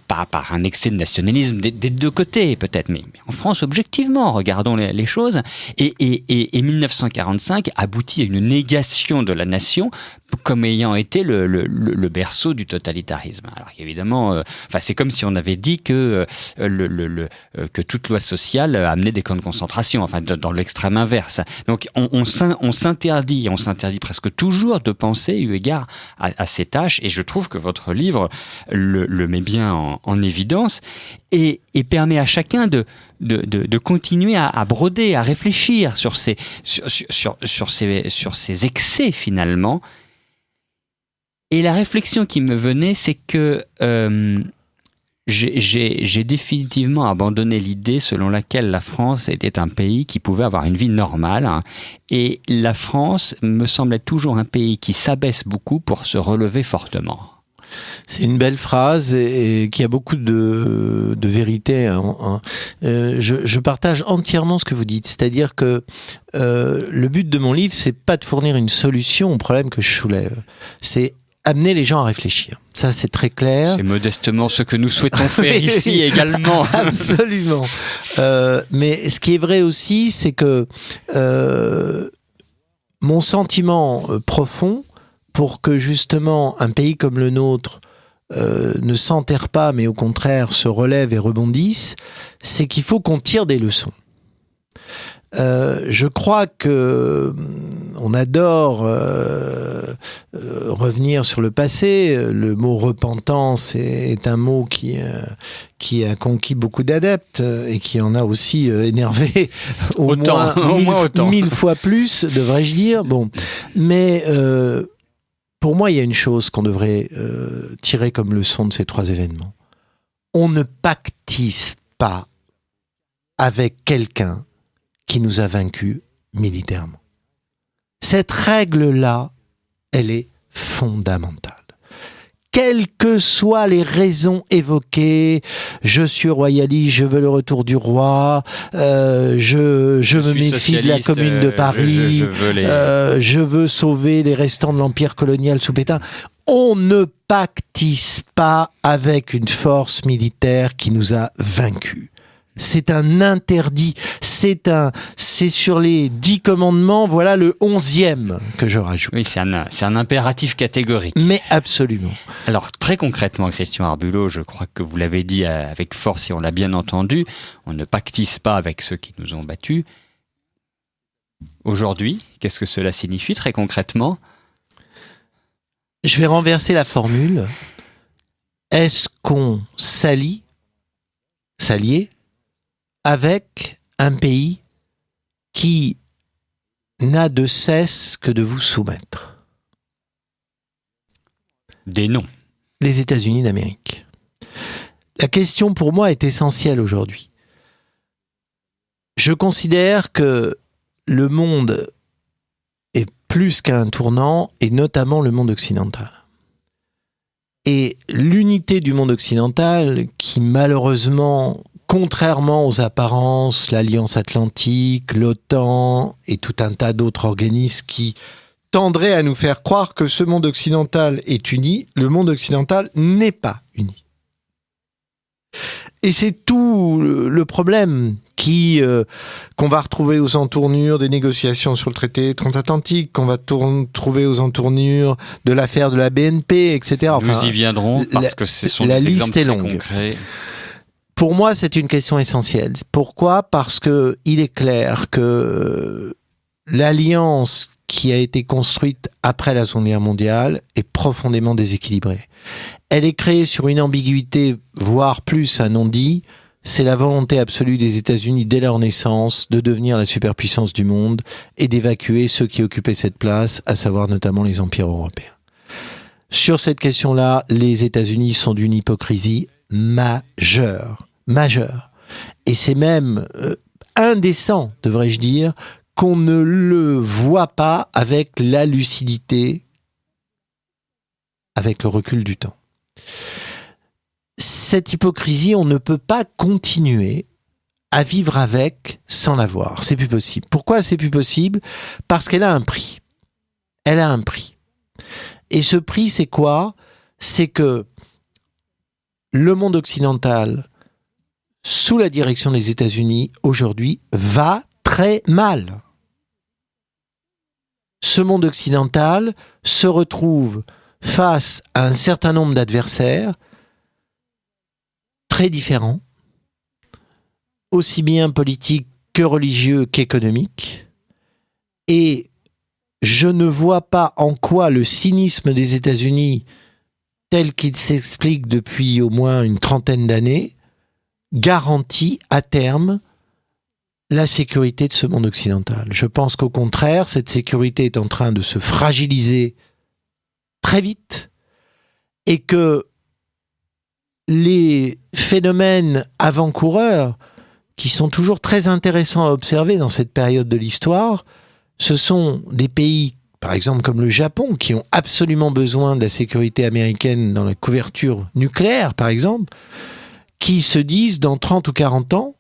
par un excès de nationalisme des 2 côtés peut-être, mais en France objectivement, regardons les choses, et 1945 aboutit à une négation de la nation comme ayant été le berceau du totalitarisme. Alors évidemment, c'est comme si on avait dit que toute loi sociale amenait des camps de concentration, dans l'extrême inverse. Donc on s'interdit presque toujours de penser eu égard à ces tâches, et je trouve que votre livre le met bien en évidence et permet à chacun de continuer à broder, à réfléchir sur ces excès finalement. Et la réflexion qui me venait, c'est que j'ai définitivement abandonné l'idée selon laquelle la France était un pays qui pouvait avoir une vie normale. Et la France me semblait toujours un pays qui s'abaisse beaucoup pour se relever fortement. C'est une belle phrase et qui a beaucoup de vérité. Je partage entièrement ce que vous dites. C'est-à-dire que le but de mon livre, c'est pas de fournir une solution au problème que je soulève. C'est amener les gens à réfléchir. Ça, c'est très clair. C'est modestement ce que nous souhaitons faire ici également. Absolument. Mais ce qui est vrai aussi, c'est que mon sentiment profond, pour que justement un pays comme le nôtre ne s'enterre pas, mais au contraire se relève et rebondisse, c'est qu'il faut qu'on tire des leçons. Je crois que on adore revenir sur le passé. Le mot repentance est un mot qui a conquis beaucoup d'adeptes et qui en a aussi énervé au moins 1000 fois plus, devrais-je dire. Bon, mais pour moi, il y a une chose qu'on devrait tirer comme leçon de ces 3 événements. On ne pactise pas avec quelqu'un qui nous a vaincus militairement. Cette règle-là, elle est fondamentale. Quelles que soient les raisons évoquées, je suis royaliste, je veux le retour du roi, je me méfie de la Commune de Paris, je veux sauver les restants de l'Empire colonial sous Pétain. On ne pactise pas avec une force militaire qui nous a vaincus. C'est un interdit. C'est sur les 10 commandements, voilà le 11e que je rajoute. Oui, c'est un impératif catégorique. Mais absolument. Alors, très concrètement, Christian Arbulot, je crois que vous l'avez dit avec force et on l'a bien entendu, on ne pactise pas avec ceux qui nous ont battus. Aujourd'hui, qu'est-ce que cela signifie très concrètement ? Je vais renverser la formule. Est-ce qu'on s'allie avec un pays qui n'a de cesse que de vous soumettre? Des noms. Les États-Unis d'Amérique. La question pour moi est essentielle aujourd'hui. Je considère que le monde est plus qu'à un tournant, et notamment le monde occidental. Et l'unité du monde occidental, qui malheureusement, contrairement aux apparences, l'Alliance Atlantique, l'OTAN et tout un tas d'autres organismes qui tendraient à nous faire croire que ce monde occidental est uni, le monde occidental n'est pas uni. Et c'est tout le problème qu'on va retrouver aux entournures des négociations sur le traité transatlantique, qu'on va trouver aux entournures de l'affaire de la BNP, etc. Enfin, nous y viendrons parce que ce sont des exemples très concrets. Pour moi, c'est une question essentielle. Pourquoi ? Parce que il est clair que l'alliance qui a été construite après la Seconde Guerre mondiale est profondément déséquilibrée. Elle est créée sur une ambiguïté, voire plus un non-dit. C'est la volonté absolue des États-Unis dès leur naissance de devenir la superpuissance du monde et d'évacuer ceux qui occupaient cette place, à savoir notamment les empires européens. Sur cette question-là, les États-Unis sont d'une hypocrisie majeure. Et c'est même indécent, devrais-je dire, qu'on ne le voit pas avec la lucidité, avec le recul du temps. Cette hypocrisie, on ne peut pas continuer à vivre avec sans la voir. C'est plus possible. Pourquoi c'est plus possible ? Parce qu'elle a un prix. Elle a un prix. Et ce prix, c'est quoi ? C'est que le monde occidental, sous la direction des États-Unis, aujourd'hui, va très mal. Ce monde occidental se retrouve face à un certain nombre d'adversaires très différents, aussi bien politiques que religieux qu'économiques, et je ne vois pas en quoi le cynisme des États-Unis, tel qu'il s'explique depuis au moins une trentaine d'années, garantit à terme la sécurité de ce monde occidental. Je pense qu'au contraire, cette sécurité est en train de se fragiliser très vite et que les phénomènes avant-coureurs qui sont toujours très intéressants à observer dans cette période de l'histoire, ce sont des pays, par exemple comme le Japon, qui ont absolument besoin de la sécurité américaine dans la couverture nucléaire, par exemple, qui se disent dans 30 ou 40 ans,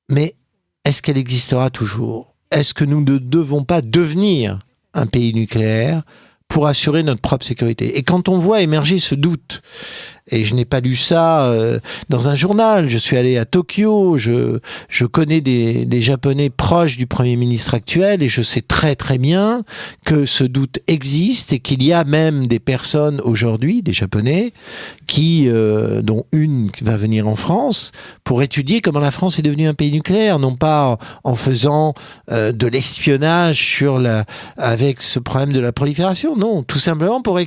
mais est-ce qu'elle existera toujours ? Est-ce que nous ne devons pas devenir un pays nucléaire pour assurer notre propre sécurité ? Et quand on voit émerger ce doute, et je n'ai pas lu ça dans un journal, je suis allé à Tokyo, je connais des Japonais proches du Premier ministre actuel, et je sais très très bien que ce doute existe, et qu'il y a même des personnes aujourd'hui, des Japonais, dont une va venir en France, pour étudier comment la France est devenue un pays nucléaire, non pas en faisant de l'espionnage avec ce problème de la prolifération, non, tout simplement pour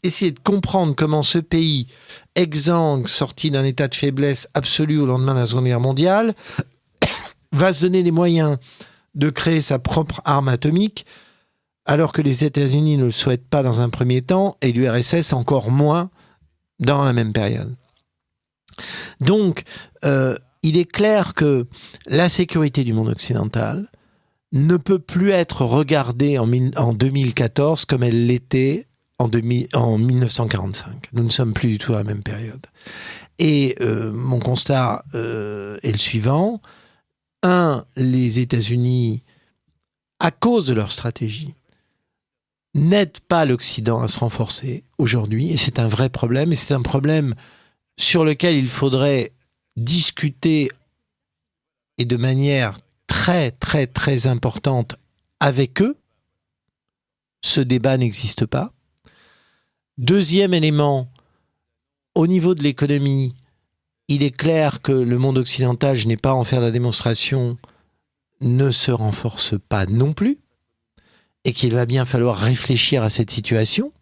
essayer de comprendre comment ce pays exsangue, sorti d'un état de faiblesse absolue au lendemain de la Seconde Guerre mondiale, va se donner les moyens de créer sa propre arme atomique, alors que les États-Unis ne le souhaitent pas dans un premier temps, et l'URSS encore moins dans la même période. Donc, il est clair que la sécurité du monde occidental ne peut plus être regardée en 2014 comme elle l'était en 1945. Nous ne sommes plus du tout à la même période. Et mon constat est le suivant. Les États-Unis, à cause de leur stratégie, n'aident pas l'Occident à se renforcer aujourd'hui. Et c'est un vrai problème. Et c'est un problème sur lequel il faudrait discuter et de manière très, très, très importante avec eux, ce débat n'existe pas. Deuxième élément, au niveau de l'économie, il est clair que le monde occidental, je n'ai pas à en faire la démonstration, ne se renforce pas non plus, et qu'il va bien falloir réfléchir à cette situation,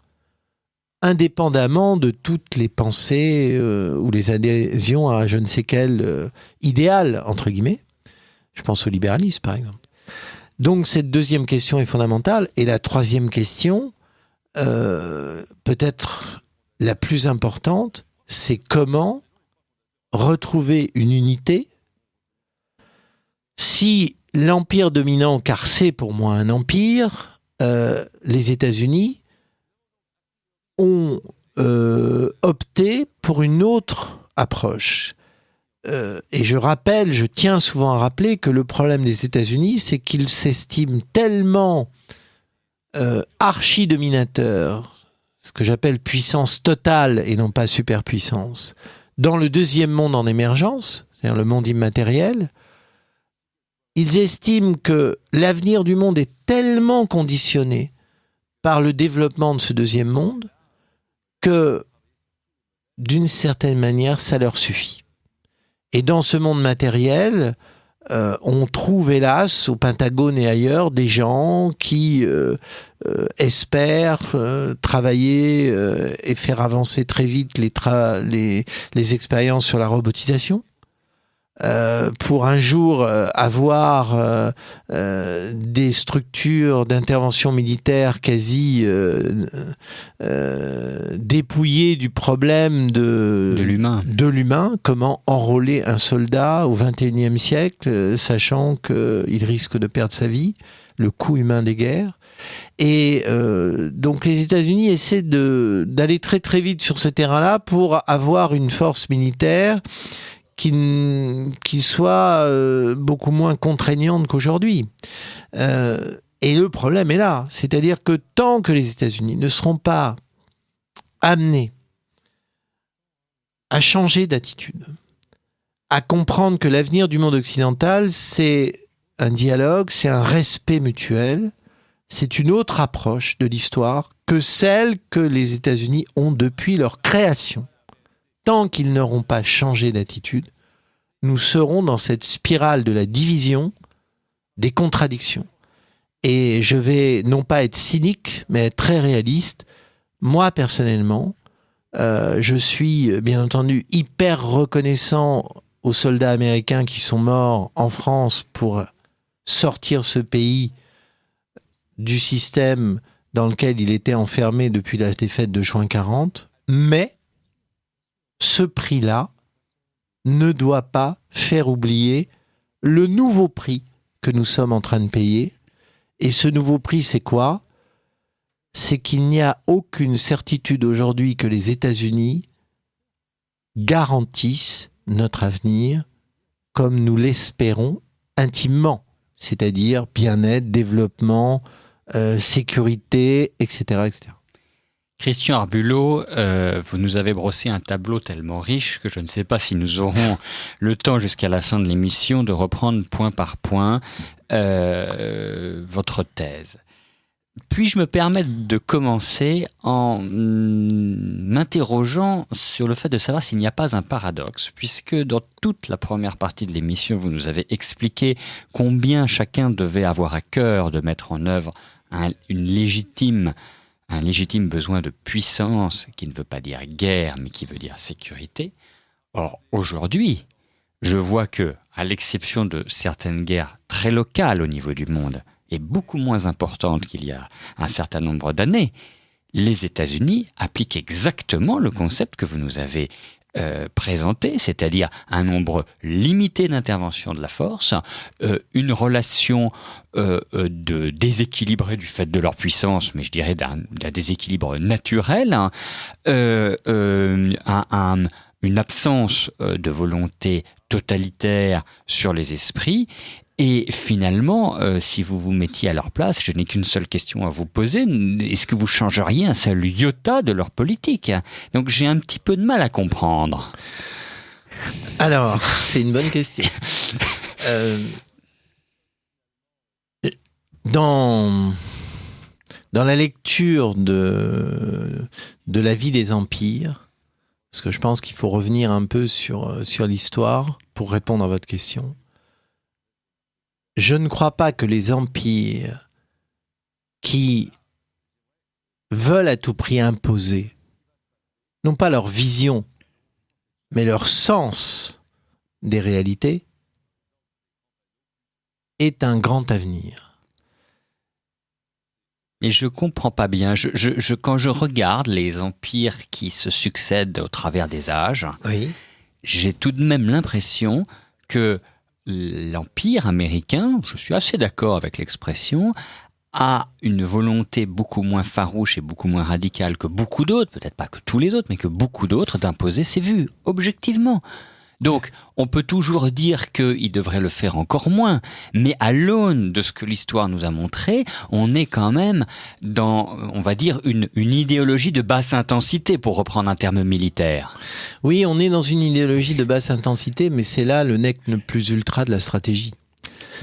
indépendamment de toutes les pensées ou les adhésions à je ne sais quel idéal, entre guillemets. Je pense au libéralisme, par exemple. Donc, cette deuxième question est fondamentale. Et la troisième question, peut-être la plus importante, c'est comment retrouver une unité si l'empire dominant, car c'est pour moi un empire, les États-Unis, ont opté pour une autre approche. Et je tiens souvent à rappeler que le problème des États-Unis, c'est qu'ils s'estiment tellement archi-dominateurs, ce que j'appelle puissance totale et non pas superpuissance, dans le deuxième monde en émergence, c'est-à-dire le monde immatériel. Ils estiment que l'avenir du monde est tellement conditionné par le développement de ce deuxième monde que, d'une certaine manière, ça leur suffit. Et dans ce monde matériel, on trouve hélas au Pentagone et ailleurs des gens qui espèrent travailler et faire avancer très vite les expériences sur la robotisation. Pour un jour avoir des structures d'intervention militaire quasi dépouillées du problème de l'humain. Comment enrôler un soldat au XXIe siècle, sachant qu'il risque de perdre sa vie, le coût humain des guerres. Et donc les États-Unis essaient d'aller très très vite sur ce terrain-là pour avoir une force militaire qui soit beaucoup moins contraignante qu'aujourd'hui. Et le problème est là. C'est-à-dire que tant que les États-Unis ne seront pas amenés à changer d'attitude, à comprendre que l'avenir du monde occidental, c'est un dialogue, c'est un respect mutuel, c'est une autre approche de l'histoire que celle que les États-Unis ont depuis leur création. Tant qu'ils n'auront pas changé d'attitude, nous serons dans cette spirale de la division, des contradictions. Et je vais non pas être cynique, mais être très réaliste. Moi, personnellement, je suis bien entendu hyper reconnaissant aux soldats américains qui sont morts en France pour sortir ce pays du système dans lequel il était enfermé depuis la défaite de juin 40. Mais ce prix-là ne doit pas faire oublier le nouveau prix que nous sommes en train de payer. Et ce nouveau prix, c'est quoi ? C'est qu'il n'y a aucune certitude aujourd'hui que les États-Unis garantissent notre avenir comme nous l'espérons intimement, c'est-à-dire bien-être, développement, sécurité, etc., etc. Christian Arbulot, vous nous avez brossé un tableau tellement riche que je ne sais pas si nous aurons le temps jusqu'à la fin de l'émission de reprendre point par point votre thèse. Puis-je me permettre de commencer en m'interrogeant sur le fait de savoir s'il n'y a pas un paradoxe, puisque dans toute la première partie de l'émission, vous nous avez expliqué combien chacun devait avoir à cœur de mettre en œuvre un légitime besoin de puissance, qui ne veut pas dire guerre, mais qui veut dire sécurité. Or, aujourd'hui, je vois que, à l'exception de certaines guerres très locales au niveau du monde, et beaucoup moins importantes qu'il y a un certain nombre d'années, les États-Unis appliquent exactement le concept que vous nous avez présenté, c'est-à-dire un nombre limité d'interventions de la force, une relation déséquilibrée du fait de leur puissance, mais je dirais d'un déséquilibre naturel, une absence de volonté totalitaire sur les esprits. Et finalement, si vous vous mettiez à leur place, je n'ai qu'une seule question à vous poser. Est-ce que vous changeriez un seul iota de leur politique ? Donc j'ai un petit peu de mal à comprendre. Alors, c'est une bonne question. Dans la lecture de la vie des empires, parce que je pense qu'il faut revenir un peu sur l'histoire pour répondre à votre question, je ne crois pas que les empires qui veulent à tout prix imposer, non pas leur vision, mais leur sens des réalités, aient un grand avenir. Et je comprends pas bien. Quand je regarde les empires qui se succèdent au travers des âges, Oui. j'ai tout de même l'impression que l'empire américain, je suis assez d'accord avec l'expression, a une volonté beaucoup moins farouche et beaucoup moins radicale que beaucoup d'autres, peut-être pas que tous les autres, mais que beaucoup d'autres, d'imposer ses vues, objectivement. Donc, on peut toujours dire qu'il devrait le faire encore moins, mais à l'aune de ce que l'histoire nous a montré, on est quand même dans, on va dire, une idéologie de basse intensité, pour reprendre un terme militaire. Oui, on est dans une idéologie de basse intensité, mais c'est là le nec le plus ultra de la stratégie.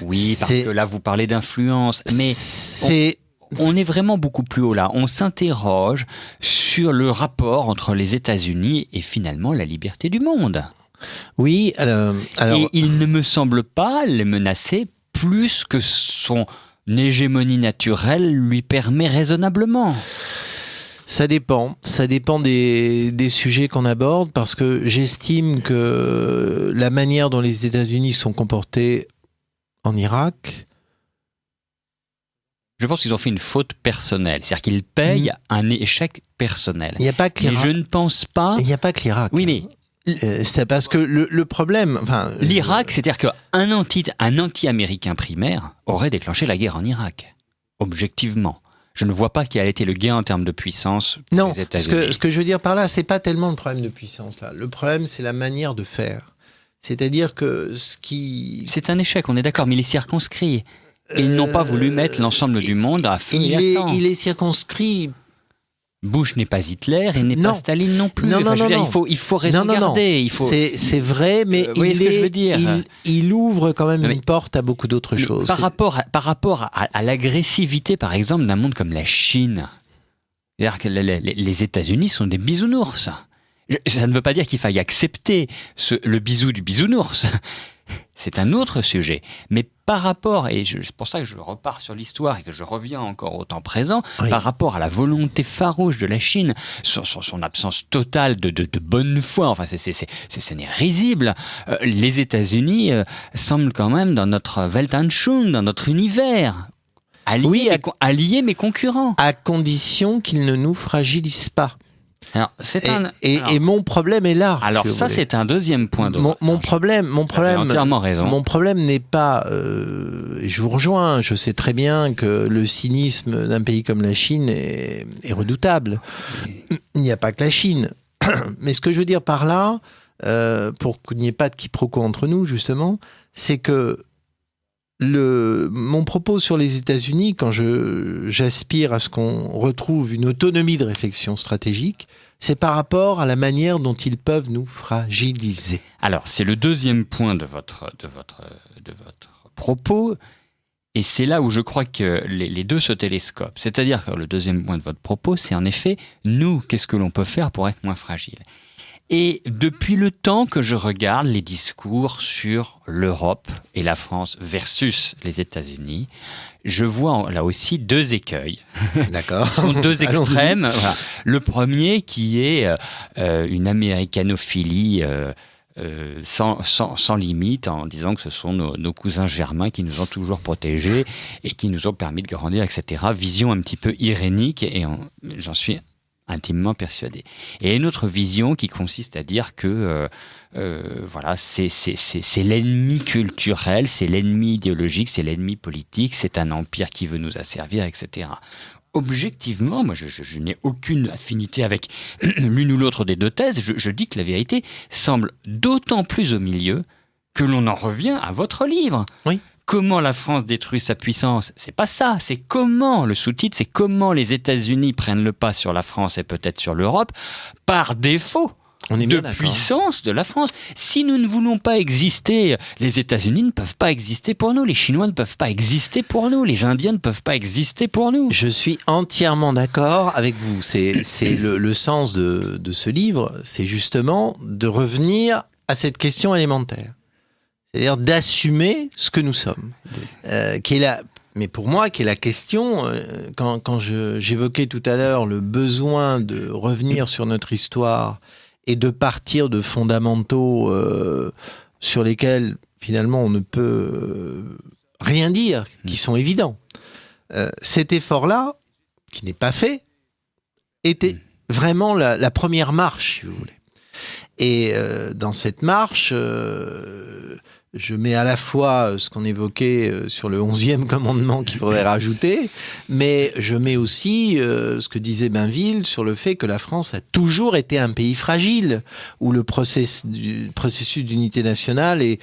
Oui, parce que là, vous parlez d'influence, mais on est vraiment beaucoup plus haut là. On s'interroge sur le rapport entre les États-Unis et finalement la liberté du monde. Oui, alors... Et il ne me semble pas les menacer plus que son hégémonie naturelle lui permet raisonnablement. Ça dépend des sujets qu'on aborde, parce que j'estime que la manière dont les États-Unis sont comportés en Irak... Je pense qu'ils ont fait une faute personnelle, c'est-à-dire qu'ils payent un échec personnel. Il n'y a pas que l'Irak. Mais je ne pense pas... Il n'y a pas que l'Irak. Oui, mais... C'est parce que le problème... L'Irak, c'est-à-dire qu'un anti-américain primaire aurait déclenché la guerre en Irak, objectivement. Je ne vois pas quel a été le gain en termes de puissance pour les États-Unis. Ce que je veux dire par là, c'est pas tellement le problème de puissance là. Le problème, c'est la manière de faire. C'est-à-dire que c'est un échec, on est d'accord, mais il est circonscrit. Et ils n'ont pas voulu mettre l'ensemble du monde à feu et à sang. Il est circonscrit. Bush n'est pas Hitler et n'est pas Staline non plus. Il faut raison garder. C'est vrai, mais vous voyez ce que je veux dire. Il ouvre quand même une porte à beaucoup d'autres choses. Par rapport à l'agressivité, par exemple, d'un monde comme la Chine, c'est-à-dire que les États-Unis sont des bisounours. Ça ne veut pas dire qu'il faille accepter le bisou du bisounours. C'est un autre sujet. Mais par rapport, et c'est pour ça que je repars sur l'histoire et que je reviens encore au temps présent, par rapport à la volonté farouche de la Chine, son absence totale de bonne foi, enfin ce n'est risible. Les États-Unis semblent quand même dans notre Weltanschauung, dans notre univers, alliés mais concurrents. À condition qu'ils ne nous fragilisent pas. Alors, et mon problème est là. Alors ça, c'est un deuxième point de mon problème, entièrement raison. Mon problème n'est pas. Je vous rejoins. Je sais très bien que le cynisme d'un pays comme la Chine est redoutable. Il n'y a pas que la Chine. Mais ce que je veux dire par là, pour qu'il n'y ait pas de quiproquo entre nous, justement, c'est que mon propos sur les États-Unis, quand j'aspire à ce qu'on retrouve une autonomie de réflexion stratégique, c'est par rapport à la manière dont ils peuvent nous fragiliser. Alors, c'est le deuxième point de votre propos, et c'est là où je crois que les deux se télescopent. C'est-à-dire que le deuxième point de votre propos, c'est en effet, nous, qu'est-ce que l'on peut faire pour être moins fragile ? Et depuis le temps que je regarde les discours sur l'Europe et la France versus les États-Unis, je vois là aussi deux écueils. D'accord. Ce sont deux extrêmes. Voilà. Le premier qui est une américanophilie sans limite, en disant que ce sont nos cousins germains qui nous ont toujours protégés et qui nous ont permis de grandir, etc. Vision un petit peu irénique, et j'en suis intimement persuadé. Et une autre vision qui consiste à dire que voilà, c'est l'ennemi culturel, c'est l'ennemi idéologique, c'est l'ennemi politique, c'est un empire qui veut nous asservir, etc. Objectivement, moi je n'ai aucune affinité avec l'une ou l'autre des deux thèses. Je dis que la vérité semble d'autant plus au milieu que l'on en revient à votre livre. Oui. Comment la France détruit sa puissance ? C'est pas ça, c'est comment, le sous-titre, c'est comment les États-Unis prennent le pas sur la France et peut-être sur l'Europe par défaut. de puissance de la France. Si nous ne voulons pas exister, les États-Unis ne peuvent pas exister pour nous, les Chinois ne peuvent pas exister pour nous, les Indiens ne peuvent pas exister pour nous. Je suis entièrement d'accord avec vous. C'est le sens de ce livre, c'est justement de revenir à cette question élémentaire. C'est-à-dire d'assumer ce que nous sommes. Mais pour moi, qui est la question, quand j'évoquais tout à l'heure le besoin de revenir sur notre histoire et de partir de fondamentaux sur lesquels finalement on ne peut rien dire, qui sont évidents. Cet effort-là, qui n'est pas fait, était vraiment la première marche, si vous voulez. Et dans cette marche, je mets à la fois ce qu'on évoquait sur le 11e commandement qu'il faudrait rajouter, mais je mets aussi ce que disait Bainville sur le fait que la France a toujours été un pays fragile, où le processus d'unité nationale est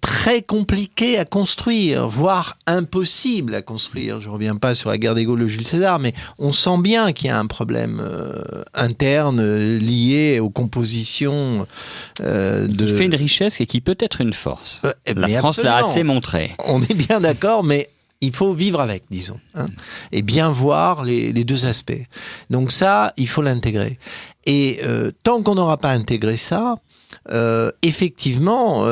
très compliqué à construire, voire impossible à construire. Je ne reviens pas sur la guerre des Gaules de Jules César, mais on sent bien qu'il y a un problème interne lié aux compositions qui fait une richesse et qui peut être une force. La France l'a assez montré. On est bien d'accord, mais il faut vivre avec, disons, et bien voir les deux aspects. Donc ça, il faut l'intégrer. Et tant qu'on n'aura pas intégré ça, effectivement,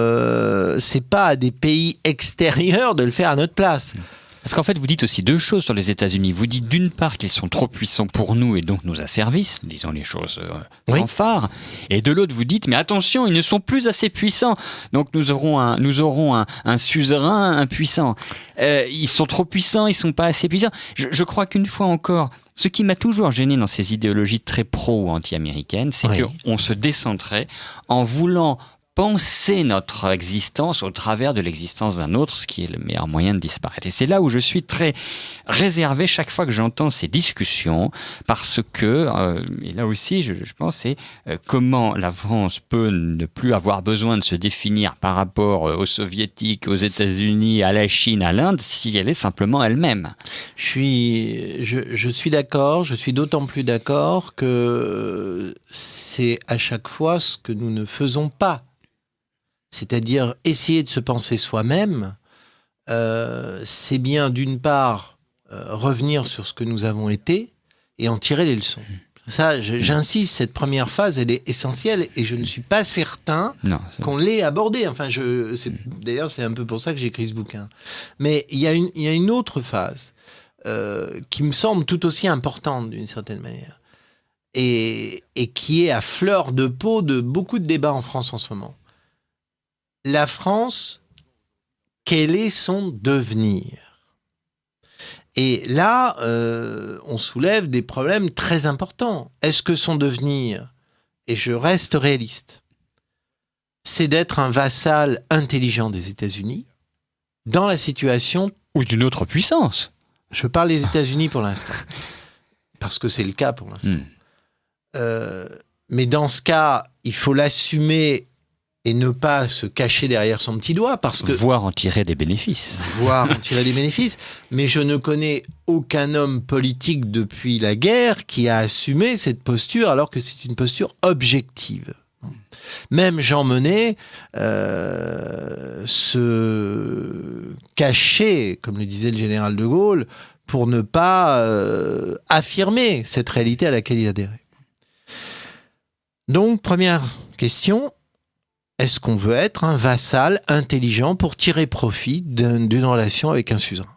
c'est pas à des pays extérieurs de le faire à notre place. Parce qu'en fait, vous dites aussi deux choses sur les États-Unis. Vous dites d'une part qu'ils sont trop puissants pour nous et donc nous asservissent, disons les choses sans phare. Et de l'autre, vous dites, mais attention, ils ne sont plus assez puissants. Donc nous aurons un suzerain impuissant. Ils sont trop puissants, ils sont pas assez puissants. Je crois qu'une fois encore, ce qui m'a toujours gêné dans ces idéologies très pro ou anti-américaines, c'est qu'on se décentrait en voulant penser notre existence au travers de l'existence d'un autre, ce qui est le meilleur moyen de disparaître. Et c'est là où je suis très réservé chaque fois que j'entends ces discussions, parce que, et là aussi, je pense, c'est comment la France peut ne plus avoir besoin de se définir par rapport aux Soviétiques, aux États-Unis, à la Chine, à l'Inde, si elle est simplement elle-même. Je suis d'accord, je suis d'autant plus d'accord que c'est à chaque fois ce que nous ne faisons pas. C'est-à-dire essayer de se penser soi-même, c'est bien d'une part revenir sur ce que nous avons été et en tirer les leçons. Ça, j'insiste, cette première phase, elle est essentielle et je ne suis pas certain qu'on l'ait abordée. Enfin, d'ailleurs, c'est un peu pour ça que j'ai écrit ce bouquin. Mais il y a une autre phase qui me semble tout aussi importante d'une certaine manière et qui est à fleur de peau de beaucoup de débats en France en ce moment. La France, quel est son devenir ? Et là, on soulève des problèmes très importants. Est-ce que son devenir, et je reste réaliste, c'est d'être un vassal intelligent des États-Unis dans la situation... Ou d'une autre puissance. Je parle des États-Unis pour l'instant, parce que c'est le cas pour l'instant. Mais dans ce cas, il faut l'assumer et ne pas se cacher derrière son petit doigt, parce que... Voire en tirer des bénéfices. Voire en tirer des bénéfices. Mais je ne connais aucun homme politique depuis la guerre qui a assumé cette posture, alors que c'est une posture objective. Même Jean Monnet se cachait, comme le disait le général de Gaulle, pour ne pas affirmer cette réalité à laquelle il adhérait. Donc, première question... Est-ce qu'on veut être un vassal intelligent pour tirer profit d'une relation avec un suzerain ?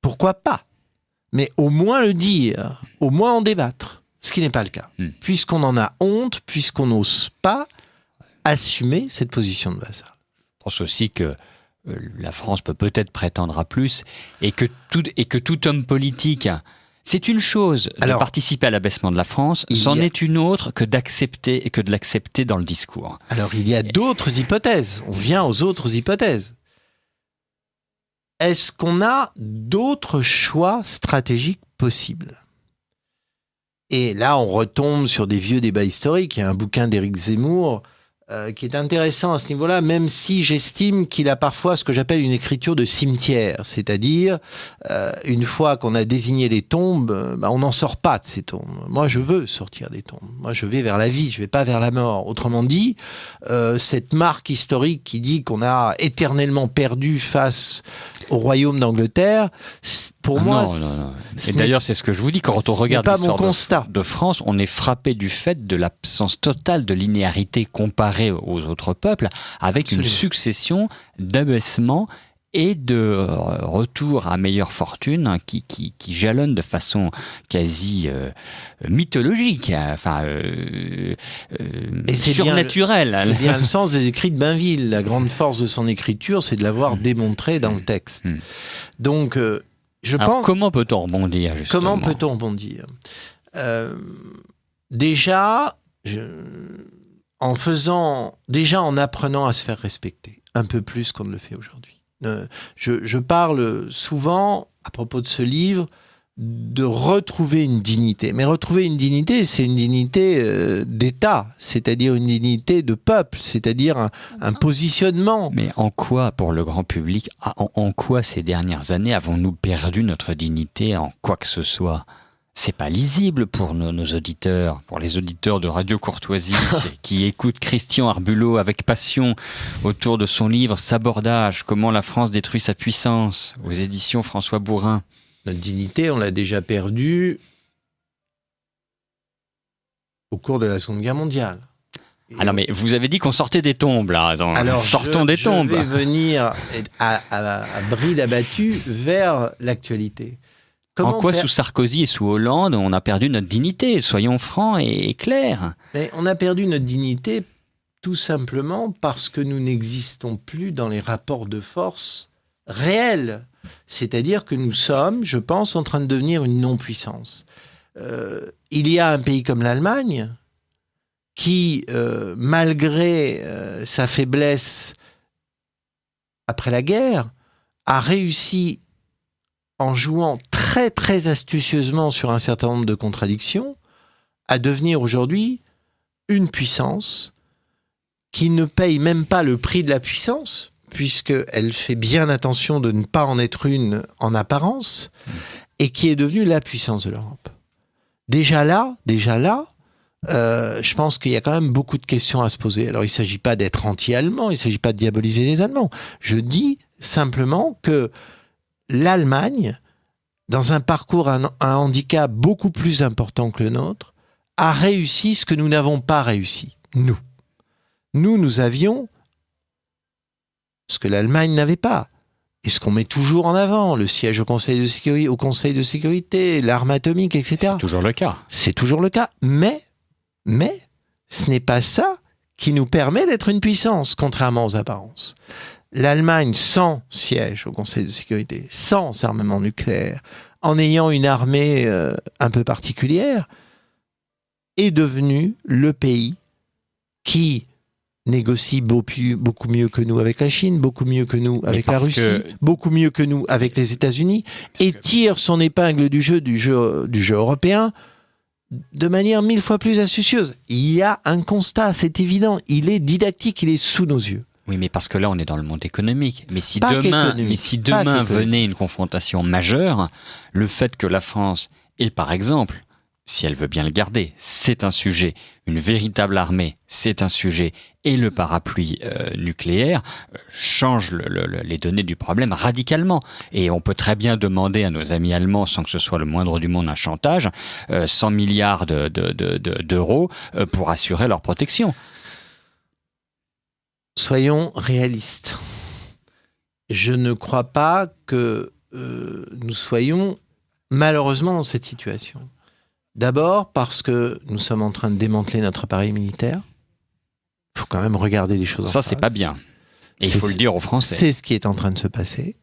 Pourquoi pas ? Mais au moins le dire, au moins en débattre, ce qui n'est pas le cas. Puisqu'on en a honte, puisqu'on n'ose pas assumer cette position de vassal. Je pense aussi que la France peut peut-être prétendre à plus et que tout homme politique... C'est une chose de participer à l'abaissement de la France, c'en est une autre que de l'accepter dans le discours. Alors, il y a d'autres hypothèses. On vient aux autres hypothèses. Est-ce qu'on a d'autres choix stratégiques possibles ? Et là, on retombe sur des vieux débats historiques. Il y a un bouquin d'Éric Zemmour qui est intéressant à ce niveau-là, même si j'estime qu'il a parfois ce que j'appelle une écriture de cimetière, c'est-à-dire une fois qu'on a désigné les tombes, on n'en sort pas de ces tombes. Moi, je veux sortir des tombes. Moi, je vais vers la vie, je vais pas vers la mort. Autrement dit, cette marque historique qui dit qu'on a éternellement perdu face au royaume d'Angleterre, pour moi... Non. Et d'ailleurs, c'est ce que je vous dis, quand on regarde l'histoire de France, on est frappé du fait de l'absence totale de linéarité comparée aux autres peuples, avec Absolument. Une succession d'abaissements et de retour à meilleure fortune qui jalonnent de façon quasi mythologique, et surnaturelle. C'est bien le sens des écrits de Bainville. La grande force de son écriture, c'est de l'avoir démontré dans le texte. Donc, Alors, pense... Comment peut-on rebondir, justement ? Comment peut-on rebondir ? Déjà, en apprenant à se faire respecter, un peu plus qu'on ne le fait aujourd'hui. Je parle souvent, à propos de ce livre, de retrouver une dignité. Mais retrouver une dignité, c'est une dignité d'État, c'est-à-dire une dignité de peuple, c'est-à-dire un positionnement. Mais en quoi, pour le grand public, en quoi ces dernières années avons-nous perdu notre dignité en quoi que ce soit ? C'est pas lisible pour nos auditeurs, pour les auditeurs de Radio Courtoisie qui écoutent Christian Arbulot avec passion autour de son livre Sabordage, comment la France détruit sa puissance, aux éditions François Bourin. Notre dignité, on l'a déjà perdue au cours de la Seconde Guerre mondiale. Alors, mais vous avez dit qu'on sortait des tombes, là. Sortons des tombes. Je vais venir à bride abattue vers l'actualité. En quoi, sous Sarkozy et sous Hollande, on a perdu notre dignité ? Soyons francs et clairs. Mais on a perdu notre dignité tout simplement parce que nous n'existons plus dans les rapports de force réels. C'est-à-dire que nous sommes, je pense, en train de devenir une non-puissance. Il y a un pays comme l'Allemagne qui, malgré sa faiblesse après la guerre, a réussi en jouant très très astucieusement sur un certain nombre de contradictions, à devenir aujourd'hui une puissance qui ne paye même pas le prix de la puissance, puisqu'elle fait bien attention de ne pas en être une en apparence, et qui est devenue la puissance de l'Europe. Déjà là, je pense qu'il y a quand même beaucoup de questions à se poser. Alors il ne s'agit pas d'être anti-allemand, il ne s'agit pas de diaboliser les Allemands. Je dis simplement que l'Allemagne, dans un parcours à un handicap beaucoup plus important que le nôtre, a réussi ce que nous n'avons pas réussi. Nous avions ce que l'Allemagne n'avait pas. Et ce qu'on met toujours en avant, le siège au Conseil de sécurité, l'arme atomique, etc. C'est toujours le cas. C'est toujours le cas. Mais, ce n'est pas ça qui nous permet d'être une puissance, contrairement aux apparences. L'Allemagne, sans siège au Conseil de sécurité, sans armement nucléaire, en ayant une armée un peu particulière, est devenue le pays qui négocie beaucoup mieux que nous avec la Chine, beaucoup mieux que nous avec la Russie, beaucoup mieux que nous avec les États-Unis, et tire son épingle du jeu européen de manière 1000 fois plus astucieuse. Il y a un constat, c'est évident, il est didactique, il est sous nos yeux. Oui, mais parce que là, on est dans le monde économique. Mais si demain venait une confrontation majeure, le fait que la France ait, par exemple, si elle veut bien le garder, c'est un sujet, une véritable armée, c'est un sujet, et le parapluie nucléaire change les données du problème radicalement. Et on peut très bien demander à nos amis allemands, sans que ce soit le moindre du monde un chantage, 100 milliards d'euros pour assurer leur protection. Soyons réalistes. Je ne crois pas que nous soyons malheureusement dans cette situation. D'abord parce que nous sommes en train de démanteler notre appareil militaire. Il faut quand même regarder les choses en face. Ça, c'est pas bien. Et il faut le dire aux Français. C'est ce qui est en train de se passer.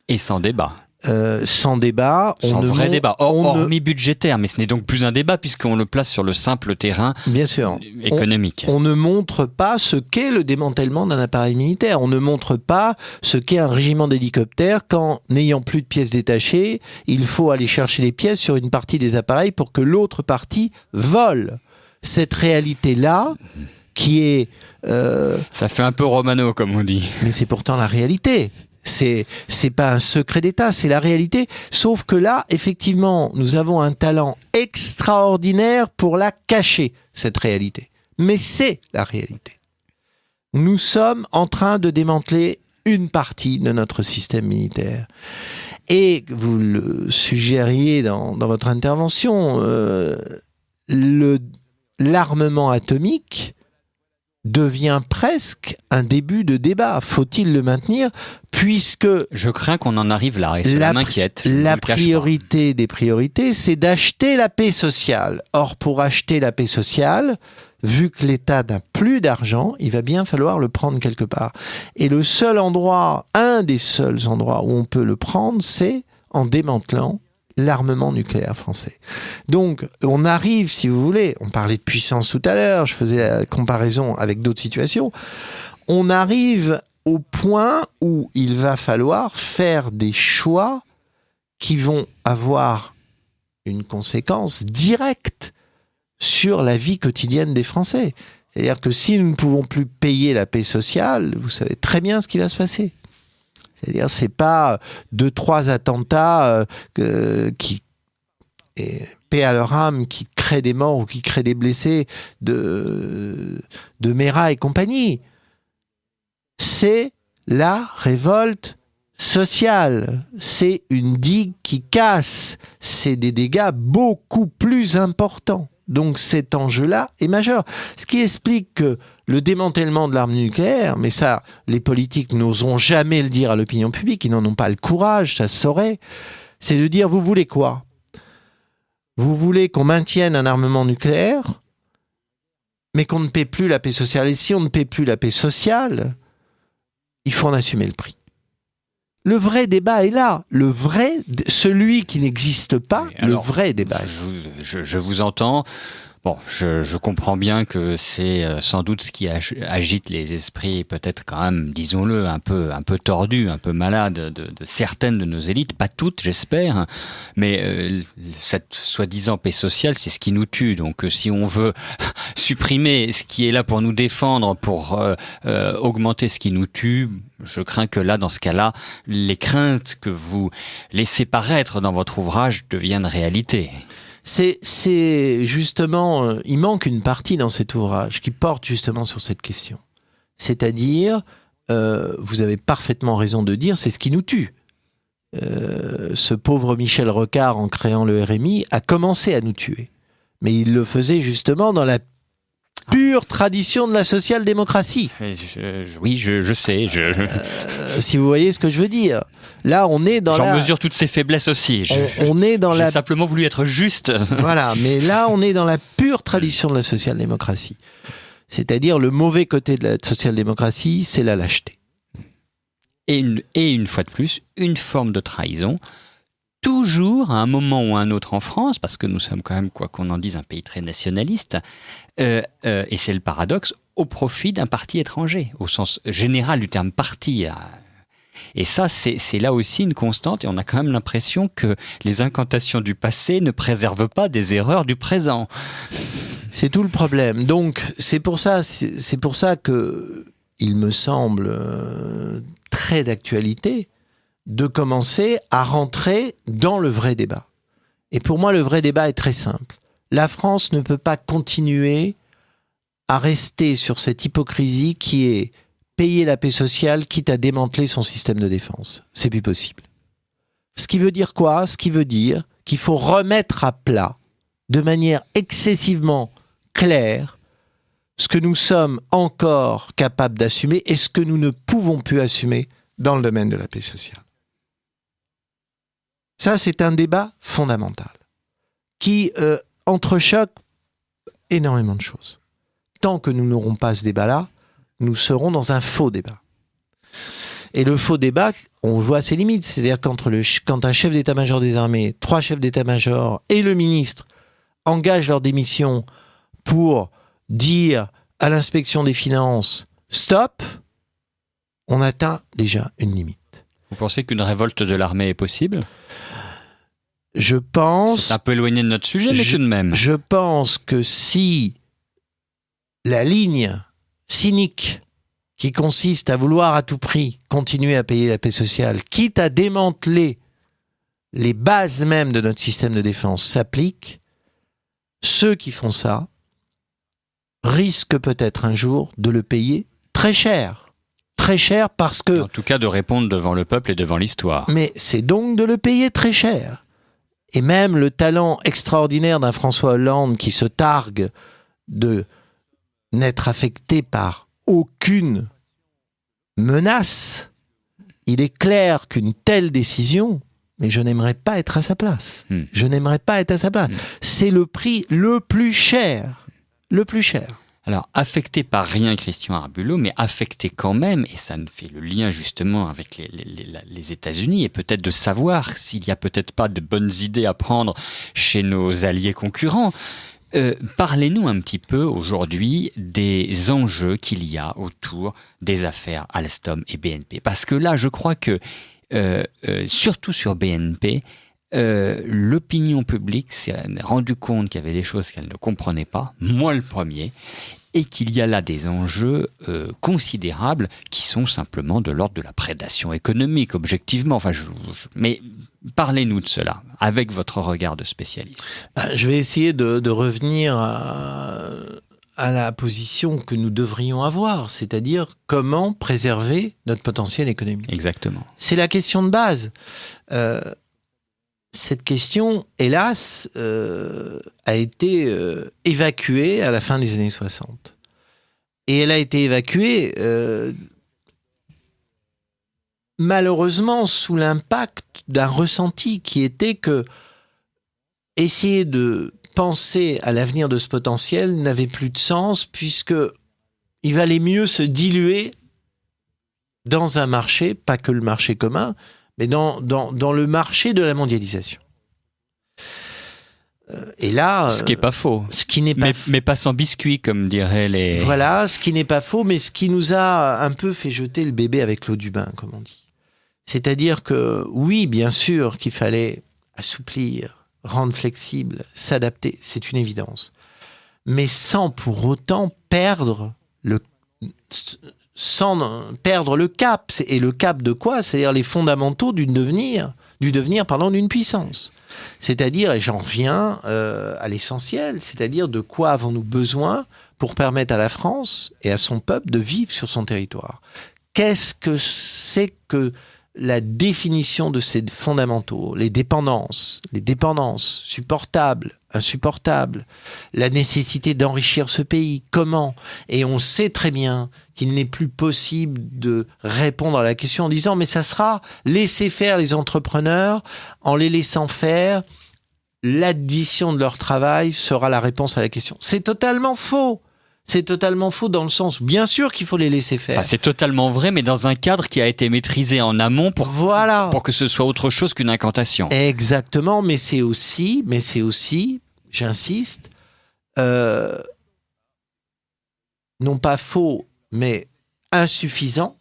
Et sans débat. Sans débat. Sans vrai débat. Hormis budgétaire, mais ce n'est donc plus un débat puisqu'on le place sur le simple terrain bien sûr. Économique. On ne montre pas ce qu'est le démantèlement d'un appareil militaire. On ne montre pas ce qu'est un régiment d'hélicoptères quand, n'ayant plus de pièces détachées, il faut aller chercher les pièces sur une partie des appareils pour que l'autre partie vole. Cette réalité-là, qui est... Ça fait un peu romano, comme on dit. Mais c'est pourtant la réalité. C'est pas un secret d'État, c'est la réalité. Sauf que là, effectivement, nous avons un talent extraordinaire pour la cacher, cette réalité. Mais c'est la réalité. Nous sommes en train de démanteler une partie de notre système militaire. Et vous le suggériez dans votre intervention, l'armement atomique devient presque un début de débat. Faut-il le maintenir, puisque... Je crains qu'on en arrive là, et cela m'inquiète. La priorité des priorités, c'est d'acheter la paix sociale. Or, pour acheter la paix sociale, vu que l'État n'a plus d'argent, il va bien falloir le prendre quelque part. Et le seul endroit, un des seuls endroits où on peut le prendre, c'est en démantelant l'armement nucléaire français. Donc, on arrive, si vous voulez, on parlait de puissance tout à l'heure, je faisais la comparaison avec d'autres situations, on arrive au point où il va falloir faire des choix qui vont avoir une conséquence directe sur la vie quotidienne des Français. C'est-à-dire que si nous ne pouvons plus payer la paix sociale, vous savez très bien ce qui va se passer. C'est-à-dire, c'est pas 2-3 attentats qui, et paix à leur âme, qui créent des morts ou qui créent des blessés de Mera et compagnie. C'est la révolte sociale. C'est une digue qui casse. C'est des dégâts beaucoup plus importants. Donc cet enjeu-là est majeur. Ce qui explique que le démantèlement de l'arme nucléaire, mais ça, les politiques n'oseront jamais le dire à l'opinion publique, ils n'en ont pas le courage, ça se saurait, c'est de dire, vous voulez quoi ? Vous voulez qu'on maintienne un armement nucléaire, mais qu'on ne paie plus la paix sociale. Et si on ne paie plus la paix sociale, il faut en assumer le prix. Le vrai débat est là. Celui qui n'existe pas, alors, le vrai débat. Je vous entends. Bon, je comprends bien que c'est sans doute ce qui agite les esprits, peut-être quand même, disons-le, un peu tordus, un peu malades de certaines de nos élites, pas toutes, j'espère, mais cette soi-disant paix sociale, c'est ce qui nous tue. Donc, si on veut supprimer ce qui est là pour nous défendre, pour augmenter ce qui nous tue, je crains que là, dans ce cas-là, les craintes que vous laissez paraître dans votre ouvrage deviennent réalité. C'est justement, il manque une partie dans cet ouvrage qui porte justement sur cette question. C'est-à-dire, vous avez parfaitement raison de dire, c'est ce qui nous tue. Ce pauvre Michel Rocard, en créant le RMI, a commencé à nous tuer. Mais il le faisait justement dans la pure tradition de la social-démocratie. Oui, je sais. Si vous voyez ce que je veux dire. Là, on est dans J'en mesure toutes ces faiblesses aussi. On est dans J'ai simplement voulu être juste. Voilà, mais là, on est dans la pure tradition de la social-démocratie. C'est-à-dire, le mauvais côté de la social-démocratie, c'est la lâcheté. Et une fois de plus, une forme de trahison, toujours à un moment ou à un autre en France, parce que nous sommes quand même, quoi qu'on en dise, un pays très nationaliste, et c'est le paradoxe, au profit d'un parti étranger, au sens général du terme parti. Et ça, c'est là aussi une constante, et on a quand même l'impression que les incantations du passé ne préservent pas des erreurs du présent. C'est tout le problème. Donc, c'est pour ça que il me semble très d'actualité de commencer à rentrer dans le vrai débat. Et pour moi, le vrai débat est très simple. La France ne peut pas continuer à rester sur cette hypocrisie qui est payer la paix sociale, quitte à démanteler son système de défense. C'est plus possible. Ce qui veut dire quoi ? Ce qui veut dire qu'il faut remettre à plat, de manière excessivement claire, ce que nous sommes encore capables d'assumer et ce que nous ne pouvons plus assumer dans le domaine de la paix sociale. Ça, c'est un débat fondamental qui entrechoque énormément de choses. Tant que nous n'aurons pas ce débat-là, nous serons dans un faux débat. Et le faux débat, on voit ses limites. C'est-à-dire quand un chef d'état-major des armées, 3 chefs d'état-major et le ministre engagent leur démission pour dire à l'inspection des finances « stop », on atteint déjà une limite. Vous pensez qu'une révolte de l'armée est possible ? Je pense... C'est un peu éloigné de notre sujet, mais tout de même. Je pense que si la ligne cynique qui consiste à vouloir à tout prix continuer à payer la paix sociale, quitte à démanteler les bases même de notre système de défense, s'applique, ceux qui font ça risquent peut-être un jour de le payer très cher. Très cher parce que... En tout cas, de répondre devant le peuple et devant l'histoire. Mais c'est donc de le payer très cher. Et même le talent extraordinaire d'un François Hollande qui se targue de n'être affecté par aucune menace, il est clair qu'une telle décision, mais je n'aimerais pas être à sa place. Je n'aimerais pas être à sa place. C'est le prix le plus cher. Le plus cher. Alors, affecté par rien, Christian Arbulot, mais affecté quand même, et ça nous fait le lien justement avec les États-Unis, et peut-être de savoir s'il n'y a peut-être pas de bonnes idées à prendre chez nos alliés concurrents. Parlez-nous un petit peu aujourd'hui des enjeux qu'il y a autour des affaires Alstom et BNP. Parce que là, je crois que, surtout sur BNP, l'opinion publique s'est rendu compte qu'il y avait des choses qu'elle ne comprenait pas, moi le premier, et qu'il y a là des enjeux considérables qui sont simplement de l'ordre de la prédation économique, objectivement. Enfin, mais parlez-nous de cela, avec votre regard de spécialiste. Je vais essayer de revenir à la position que nous devrions avoir, c'est-à-dire comment préserver notre potentiel économique. Exactement. C'est la question de base. Cette question, hélas, a été évacuée à la fin des années 60. Et elle a été évacuée, malheureusement, sous l'impact d'un ressenti qui était que essayer de penser à l'avenir de ce potentiel n'avait plus de sens, puisque il valait mieux se diluer dans un marché, pas que le marché commun, mais dans le marché de la mondialisation. Et là... Ce qui n'est pas faux. Ce qui n'est pas mais pas sans biscuit, comme diraient les... Voilà, ce qui n'est pas faux, mais ce qui nous a un peu fait jeter le bébé avec l'eau du bain, comme on dit. C'est-à-dire que, oui, bien sûr qu'il fallait assouplir, rendre flexible, s'adapter, c'est une évidence. Mais sans pour autant perdre le cap. Et le cap de quoi ? C'est-à-dire les fondamentaux du devenir d'une puissance. C'est-à-dire, et j'en reviens à l'essentiel, c'est-à-dire de quoi avons-nous besoin pour permettre à la France et à son peuple de vivre sur son territoire. Qu'est-ce que c'est que la définition de ces fondamentaux, les dépendances supportables, insupportables, la nécessité d'enrichir ce pays, comment ? Et on sait très bien qu'il n'est plus possible de répondre à la question en disant « mais ça sera laisser faire les entrepreneurs, en les laissant faire, l'addition de leur travail sera la réponse à la question ». C'est totalement faux. C'est totalement faux dans le sens, bien sûr qu'il faut les laisser faire. Enfin, c'est totalement vrai, mais dans un cadre qui a été maîtrisé en amont pour que ce soit autre chose qu'une incantation. Exactement, mais c'est aussi, j'insiste, non pas faux, mais insuffisant,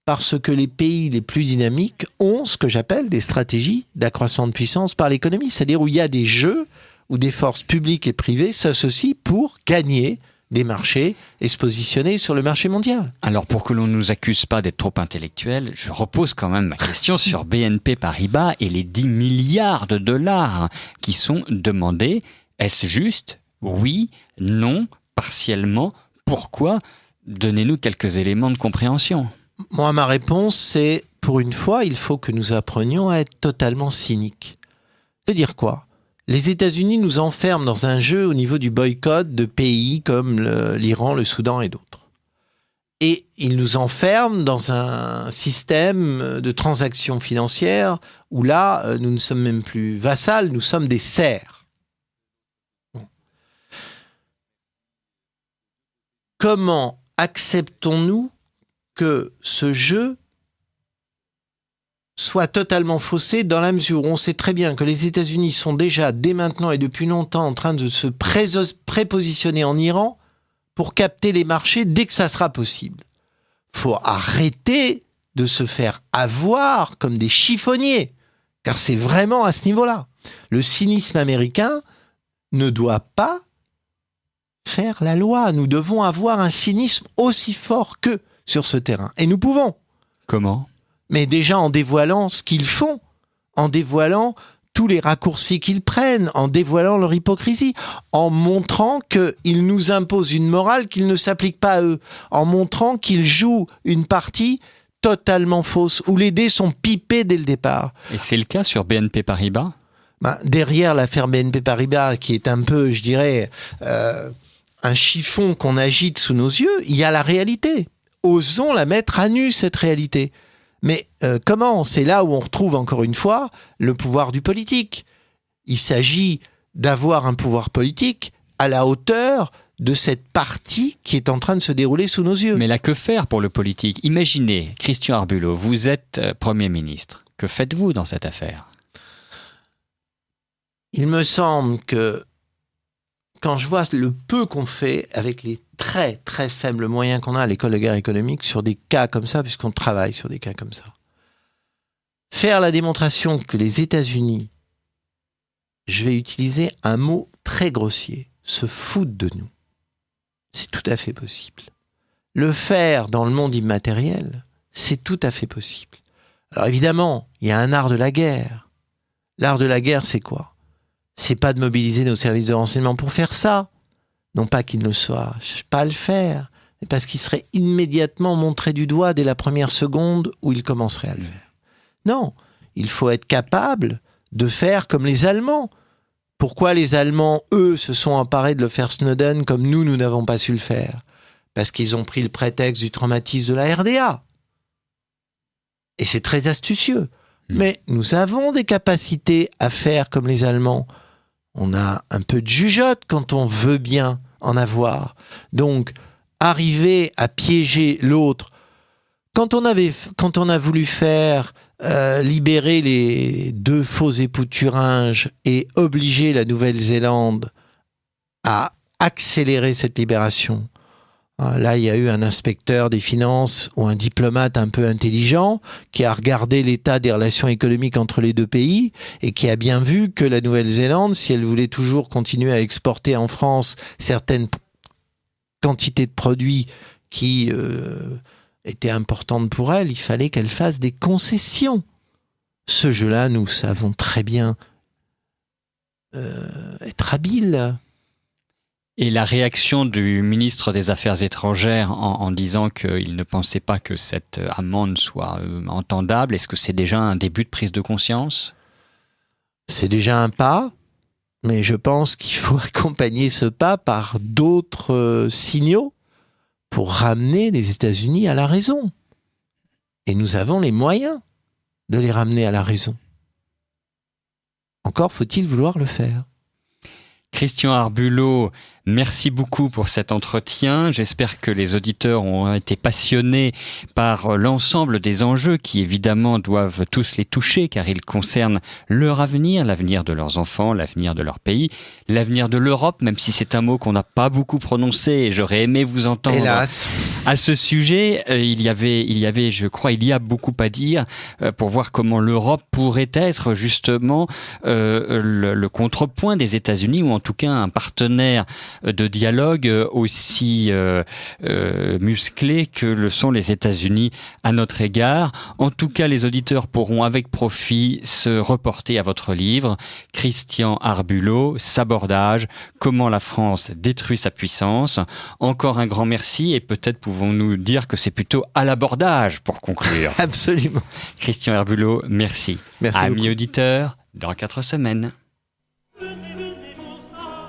parce que les pays les plus dynamiques ont ce que j'appelle des stratégies d'accroissement de puissance par l'économie, c'est-à-dire où il y a des jeux où des forces publiques et privées s'associent pour gagner des marchés et se positionner sur le marché mondial. Alors, pour que l'on ne nous accuse pas d'être trop intellectuel, je repose quand même ma question sur BNP Paribas et les 10 milliards de dollars qui sont demandés. Est-ce juste ? Oui, non, partiellement. Pourquoi ? Donnez-nous quelques éléments de compréhension. Moi, ma réponse, c'est, pour une fois, il faut que nous apprenions à être totalement cyniques. C'est-à-dire quoi ? Les États-Unis nous enferment dans un jeu au niveau du boycott de pays comme l'Iran, le Soudan et d'autres. Et ils nous enferment dans un système de transactions financières où là, nous ne sommes même plus vassals, nous sommes des serfs. Bon. Comment acceptons-nous que ce jeu soit totalement faussé dans la mesure où on sait très bien que les États-Unis sont déjà, dès maintenant et depuis longtemps, en train de se prépositionner en Iran pour capter les marchés dès que ça sera possible. Il faut arrêter de se faire avoir comme des chiffonniers, car c'est vraiment à ce niveau-là. Le cynisme américain ne doit pas faire la loi. Nous devons avoir un cynisme aussi fort qu'eux sur ce terrain. Et nous pouvons. Comment ? Mais déjà en dévoilant ce qu'ils font, en dévoilant tous les raccourcis qu'ils prennent, en dévoilant leur hypocrisie, en montrant qu'ils nous imposent une morale qu'ils ne s'appliquent pas à eux, en montrant qu'ils jouent une partie totalement fausse, où les dés sont pipés dès le départ. Et c'est le cas sur BNP Paribas ? Derrière l'affaire BNP Paribas, qui est un peu, je dirais, un chiffon qu'on agite sous nos yeux, il y a la réalité. Osons la mettre à nu, cette réalité. Mais comment ? C'est là où on retrouve encore une fois le pouvoir du politique. Il s'agit d'avoir un pouvoir politique à la hauteur de cette partie qui est en train de se dérouler sous nos yeux. Mais là, que faire pour le politique ? Imaginez, Christian Arbulot, vous êtes Premier ministre. Que faites-vous dans cette affaire ? Il me semble que quand je vois le peu qu'on fait avec les très très faibles moyens qu'on a à l'école de guerre économique sur des cas comme ça, puisqu'on travaille sur des cas comme ça, faire la démonstration que les États-Unis, je vais utiliser un mot très grossier, se foutent de nous, c'est tout à fait possible. Le faire dans le monde immatériel, c'est tout à fait possible. Alors évidemment, il y a un art de la guerre. L'art de la guerre, c'est quoi ? C'est pas de mobiliser nos services de renseignement pour faire ça. Non pas qu'ils ne soient pas à le faire, mais parce qu'ils seraient immédiatement montrés du doigt dès la première seconde où ils commenceraient à le faire. Non, il faut être capable de faire comme les Allemands. Pourquoi les Allemands, eux, se sont emparés de le faire Snowden comme nous n'avons pas su le faire ? Parce qu'ils ont pris le prétexte du traumatisme de la RDA. Et c'est très astucieux. Mais nous avons des capacités à faire comme les Allemands. On a un peu de jugeote quand on veut bien en avoir. Donc, arriver à piéger l'autre. Quand on a voulu faire libérer les 2 faux époux de Thuringe et obliger la Nouvelle-Zélande à accélérer cette libération, là, il y a eu un inspecteur des finances ou un diplomate un peu intelligent qui a regardé l'état des relations économiques entre les 2 pays et qui a bien vu que la Nouvelle-Zélande, si elle voulait toujours continuer à exporter en France certaines quantités de produits qui étaient importantes pour elle, il fallait qu'elle fasse des concessions. Ce jeu-là, nous savons très bien être habiles. Et la réaction du ministre des Affaires étrangères en disant qu'il ne pensait pas que cette amende soit entendable, est-ce que c'est déjà un début de prise de conscience ? C'est déjà un pas, mais je pense qu'il faut accompagner ce pas par d'autres signaux pour ramener les États-Unis à la raison. Et nous avons les moyens de les ramener à la raison. Encore faut-il vouloir le faire. Christian Arbulot, merci beaucoup pour cet entretien. J'espère que les auditeurs ont été passionnés par l'ensemble des enjeux qui évidemment doivent tous les toucher car ils concernent leur avenir, l'avenir de leurs enfants, l'avenir de leur pays, l'avenir de l'Europe, même si c'est un mot qu'on n'a pas beaucoup prononcé et j'aurais aimé vous entendre. Hélas. À ce sujet, il y a beaucoup à dire pour voir comment l'Europe pourrait être justement le contrepoint des États-Unis ou en tout cas un partenaire de dialogue aussi musclé que le sont les États-Unis à notre égard. En tout cas, les auditeurs pourront avec profit se reporter à votre livre, Christian Arbulot, Sabordage, comment la France détruit sa puissance. Encore un grand merci et peut-être pouvons-nous dire que c'est plutôt à l'abordage pour conclure. Absolument. Christian Arbulot, merci. Merci Amis beaucoup. auditeurs, dans 4 semaines.